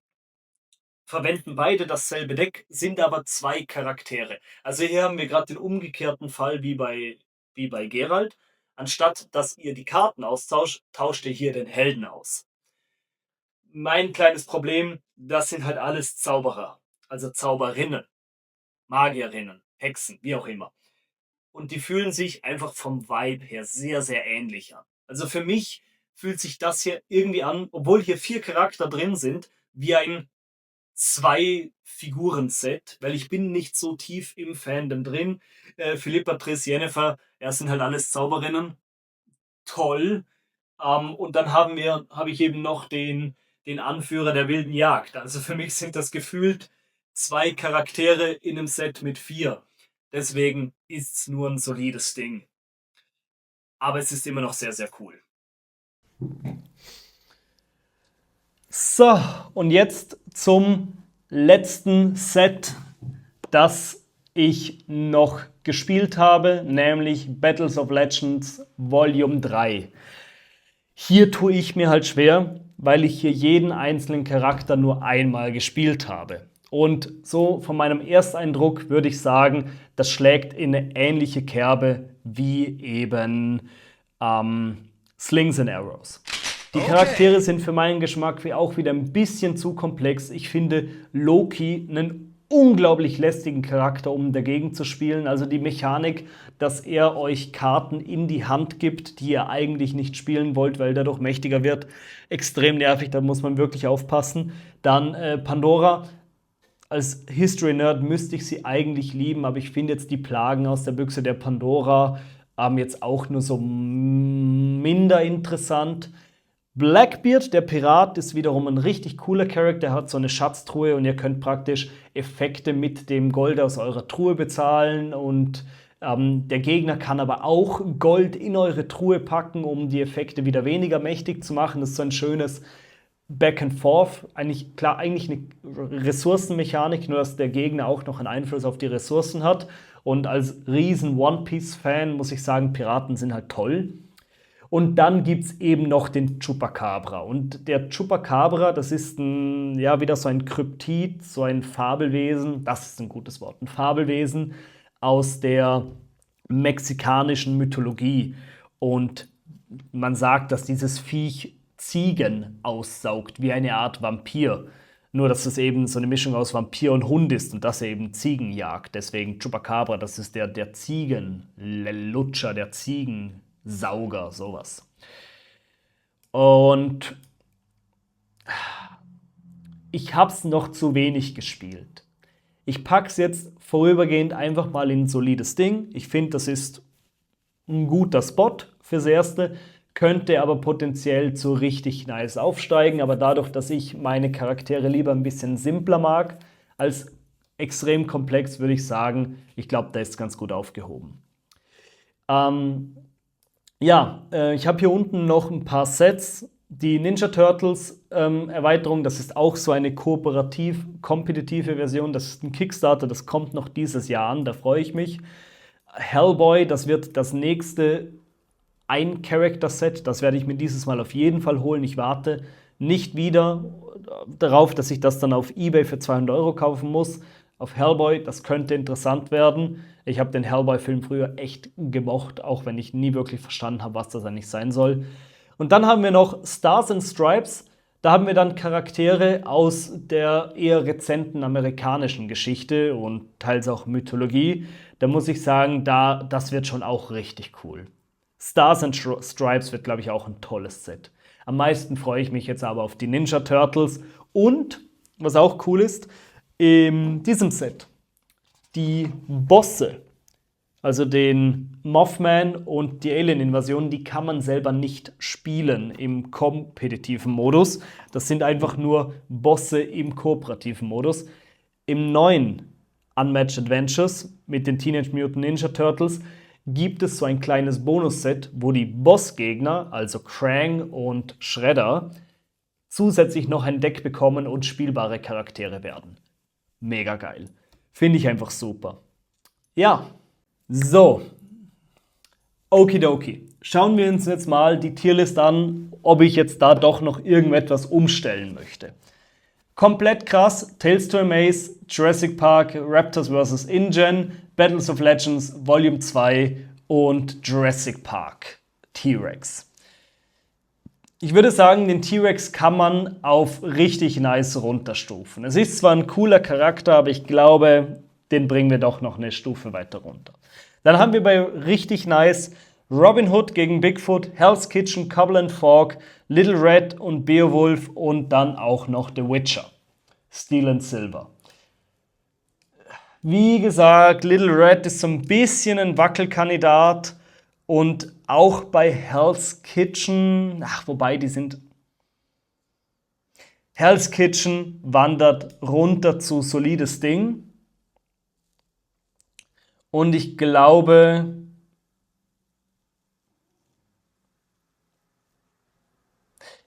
S1: verwenden beide dasselbe Deck, sind aber zwei Charaktere. Also hier haben wir gerade den umgekehrten Fall wie bei Geralt. Anstatt dass ihr die Karten austauscht, tauscht ihr hier den Helden aus. Mein kleines Problem, das sind halt alles Zauberer. Also Zauberinnen, Magierinnen, Hexen, wie auch immer. Und die fühlen sich einfach vom Vibe her sehr, sehr ähnlich an. Also für mich fühlt sich das hier irgendwie an, obwohl hier 4 Charakter drin sind, wie ein Zwei-Figuren-Set, weil ich bin nicht so tief im Fandom drin. Philippa, Triss, Yennefer, ja, sind halt alles Zauberinnen. Toll. Und dann habe ich eben noch den Anführer der wilden Jagd. Also für mich sind das gefühlt 2 Charaktere in einem Set mit 4. Deswegen ist es nur ein solides Ding. Aber es ist immer noch sehr, sehr cool. So, und jetzt zum letzten Set, das ich noch gespielt habe, nämlich Battles of Legends Volume 3. Hier tue ich mir halt schwer, weil ich hier jeden einzelnen Charakter nur einmal gespielt habe. Und so von meinem Ersteindruck würde ich sagen, das schlägt in eine ähnliche Kerbe wie eben Slings and Arrows. Die Charaktere sind für meinen Geschmack auch wieder ein bisschen zu komplex. Ich finde Loki einen unglaublich lästigen Charakter, um dagegen zu spielen. Also die Mechanik, dass er euch Karten in die Hand gibt, die ihr eigentlich nicht spielen wollt, weil er dadurch mächtiger wird, extrem nervig, da muss man wirklich aufpassen. Dann Pandora. Als History-Nerd müsste ich sie eigentlich lieben, aber ich finde jetzt die Plagen aus der Büchse der Pandora jetzt auch nur so minder interessant. Blackbeard, der Pirat, ist wiederum ein richtig cooler Charakter. Er hat so eine Schatztruhe und ihr könnt praktisch Effekte mit dem Gold aus eurer Truhe bezahlen. Und der Gegner kann aber auch Gold in eure Truhe packen, um die Effekte wieder weniger mächtig zu machen. Das ist so ein schönes Back and Forth. Eigentlich, klar, eigentlich eine Ressourcenmechanik, nur dass der Gegner auch noch einen Einfluss auf die Ressourcen hat. Und als riesen One-Piece-Fan muss ich sagen, Piraten sind halt toll. Und dann gibt es eben noch den Chupacabra. Und der Chupacabra, das ist wieder so ein Kryptid, so ein Fabelwesen, das ist ein gutes Wort, ein Fabelwesen aus der mexikanischen Mythologie. Und man sagt, dass dieses Viech Ziegen aussaugt, wie eine Art Vampir. Nur, dass es eben so eine Mischung aus Vampir und Hund ist und dass er eben Ziegen jagt. Deswegen Chupacabra, das ist der Ziegenlutscher, der Ziegensauger, sowas. Und ich habe es noch zu wenig gespielt. Ich packe es jetzt vorübergehend einfach mal in ein solides Ding. Ich finde, das ist ein guter Spot fürs Erste, könnte aber potenziell zu richtig nice aufsteigen. Aber dadurch, dass ich meine Charaktere lieber ein bisschen simpler mag als extrem komplex, würde ich sagen, ich glaube, da ist es ganz gut aufgehoben. Ja, ich habe hier unten noch ein paar Sets. Die Ninja Turtles Erweiterung, das ist auch so eine kompetitive Version. Das ist ein Kickstarter, das kommt noch dieses Jahr an, da freue ich mich. Hellboy, das wird das nächste Ein-Character-Set, das werde ich mir dieses Mal auf jeden Fall holen. Ich warte nicht wieder darauf, dass ich das dann auf eBay für 200 € kaufen muss. Auf Hellboy, das könnte interessant werden. Ich habe den Hellboy-Film früher echt gemocht, auch wenn ich nie wirklich verstanden habe, was das eigentlich sein soll. Und dann haben wir noch Stars and Stripes. Da haben wir dann Charaktere aus der eher rezenten amerikanischen Geschichte und teils auch Mythologie. Da muss ich sagen, das wird schon auch richtig cool. Stars and Stripes wird, glaube ich, auch ein tolles Set. Am meisten freue ich mich jetzt aber auf die Ninja Turtles und, was auch cool ist, in diesem Set, die Bosse, also den Mothman und die Alien-Invasion, die kann man selber nicht spielen im kompetitiven Modus. Das sind einfach nur Bosse im kooperativen Modus. Im neuen Unmatched Adventures mit den Teenage Mutant Ninja Turtles gibt es so ein kleines Bonusset, wo die Bossgegner, also Krang und Shredder, zusätzlich noch ein Deck bekommen und spielbare Charaktere werden. Mega geil. Finde ich einfach super. Ja, so. Okidoki. Schauen wir uns jetzt mal die Tierlist an, ob ich jetzt da doch noch irgendetwas umstellen möchte. Komplett krass, Tales to Amaze, Jurassic Park, Raptors vs. InGen, Battles of Legends, Volume 2 und Jurassic Park, T-Rex. Ich würde sagen, den T-Rex kann man auf richtig nice runterstufen. Es ist zwar ein cooler Charakter, aber ich glaube, den bringen wir doch noch eine Stufe weiter runter. Dann haben wir bei richtig nice Robin Hood gegen Bigfoot, Hell's Kitchen, Cumberland Falk, Little Red und Beowulf und dann auch noch The Witcher, Steel and Silver. Wie gesagt, Little Red ist so ein bisschen ein Wackelkandidat. Und auch bei Hell's Kitchen, wobei die sind. Hell's Kitchen wandert runter zu solides Ding. Und ich glaube.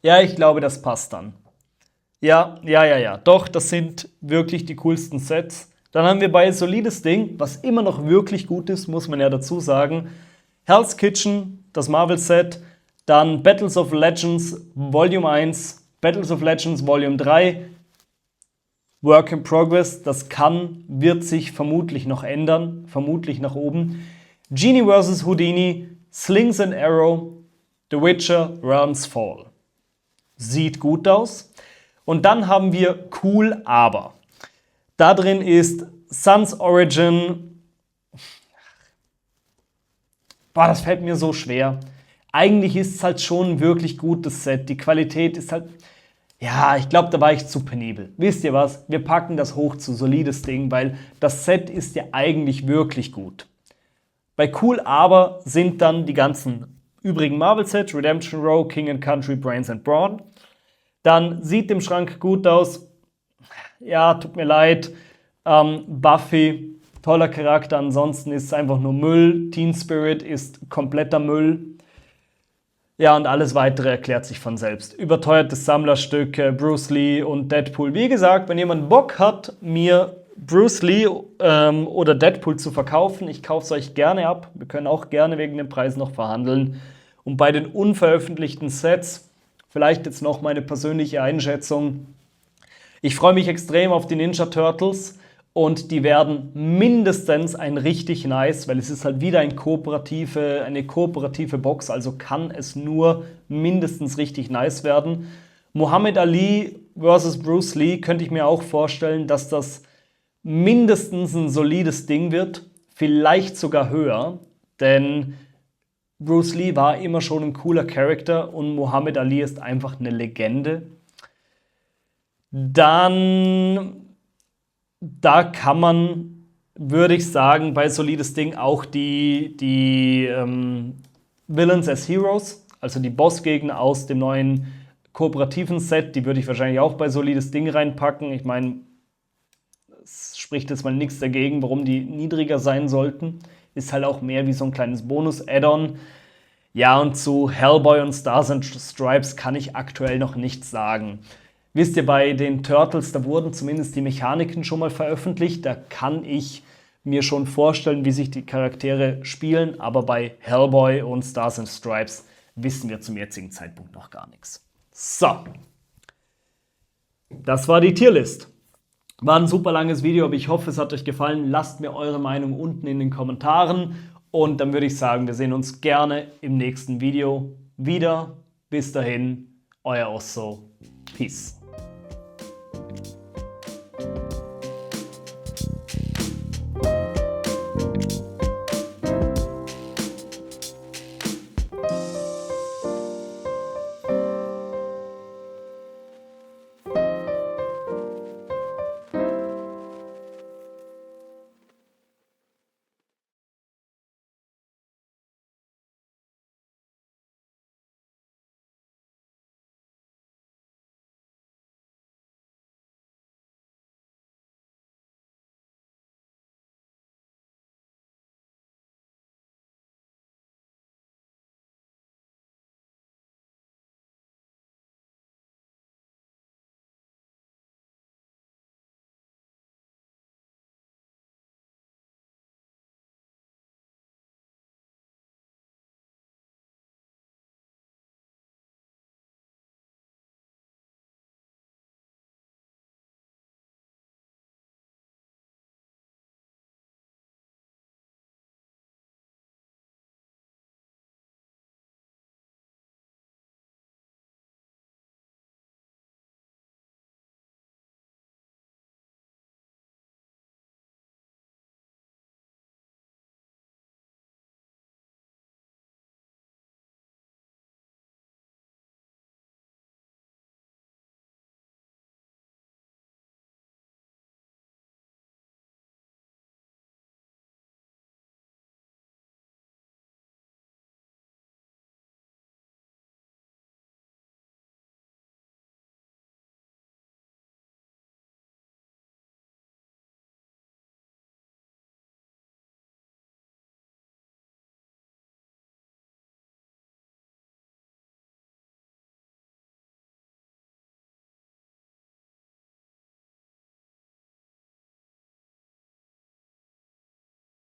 S1: Ja, ich glaube, das passt dann. Ja. Doch, das sind wirklich die coolsten Sets. Dann haben wir bei solides Ding, was immer noch wirklich gut ist, muss man ja dazu sagen. Hell's Kitchen, das Marvel-Set, dann Battles of Legends Volume 1, Battles of Legends Volume 3, Work in Progress, das wird sich vermutlich noch ändern, vermutlich nach oben. Genie vs. Houdini, Slings and Arrow, The Witcher, Realms Fall. Sieht gut aus. Und dann haben wir Cool Aber. Da drin ist Sun's Origin. Boah, das fällt mir so schwer. Eigentlich ist es halt schon ein wirklich gutes Set. Die Qualität ist halt. Ja, ich glaube, da war ich zu penibel. Wisst ihr was? Wir packen das hoch zu solides Ding, weil das Set ist ja eigentlich wirklich gut. Bei Cool Aber sind dann die ganzen übrigen Marvel-Sets, Redemption Row, King and Country, Brains and Brawn. Dann sieht im Schrank gut aus. Ja, tut mir leid. Buffy. Toller Charakter, ansonsten ist es einfach nur Müll. Teen Spirit ist kompletter Müll. Ja, und alles Weitere erklärt sich von selbst. Überteuertes Sammlerstück, Bruce Lee und Deadpool. Wie gesagt, wenn jemand Bock hat, mir Bruce Lee oder Deadpool zu verkaufen, ich kaufe es euch gerne ab. Wir können auch gerne wegen dem Preis noch verhandeln. Und bei den unveröffentlichten Sets, vielleicht jetzt noch meine persönliche Einschätzung. Ich freue mich extrem auf die Ninja Turtles. Und die werden mindestens ein richtig nice, weil es ist halt wieder eine kooperative Box, also kann es nur mindestens richtig nice werden. Muhammad Ali vs. Bruce Lee könnte ich mir auch vorstellen, dass das mindestens ein solides Ding wird, vielleicht sogar höher, denn Bruce Lee war immer schon ein cooler Charakter und Muhammad Ali ist einfach eine Legende. Dann da kann man, würde ich sagen, bei solides Ding auch die Villains as Heroes, also die Bossgegner aus dem neuen kooperativen Set, die würde ich wahrscheinlich auch bei solides Ding reinpacken. Ich meine, es spricht jetzt mal nichts dagegen, warum die niedriger sein sollten. ist halt auch mehr wie so ein kleines Bonus-Add-on. Ja, und zu Hellboy und Stars and Stripes kann ich aktuell noch nichts sagen. Wisst ihr, bei den Turtles, da wurden zumindest die Mechaniken schon mal veröffentlicht. Da kann ich mir schon vorstellen, wie sich die Charaktere spielen. Aber bei Hellboy und Stars and Stripes wissen wir zum jetzigen Zeitpunkt noch gar nichts. So, das war die Tierlist. War ein super langes Video, aber ich hoffe, es hat euch gefallen. Lasst mir eure Meinung unten in den Kommentaren. Und dann würde ich sagen, wir sehen uns gerne im nächsten Video wieder. Bis dahin, euer Osso. Peace.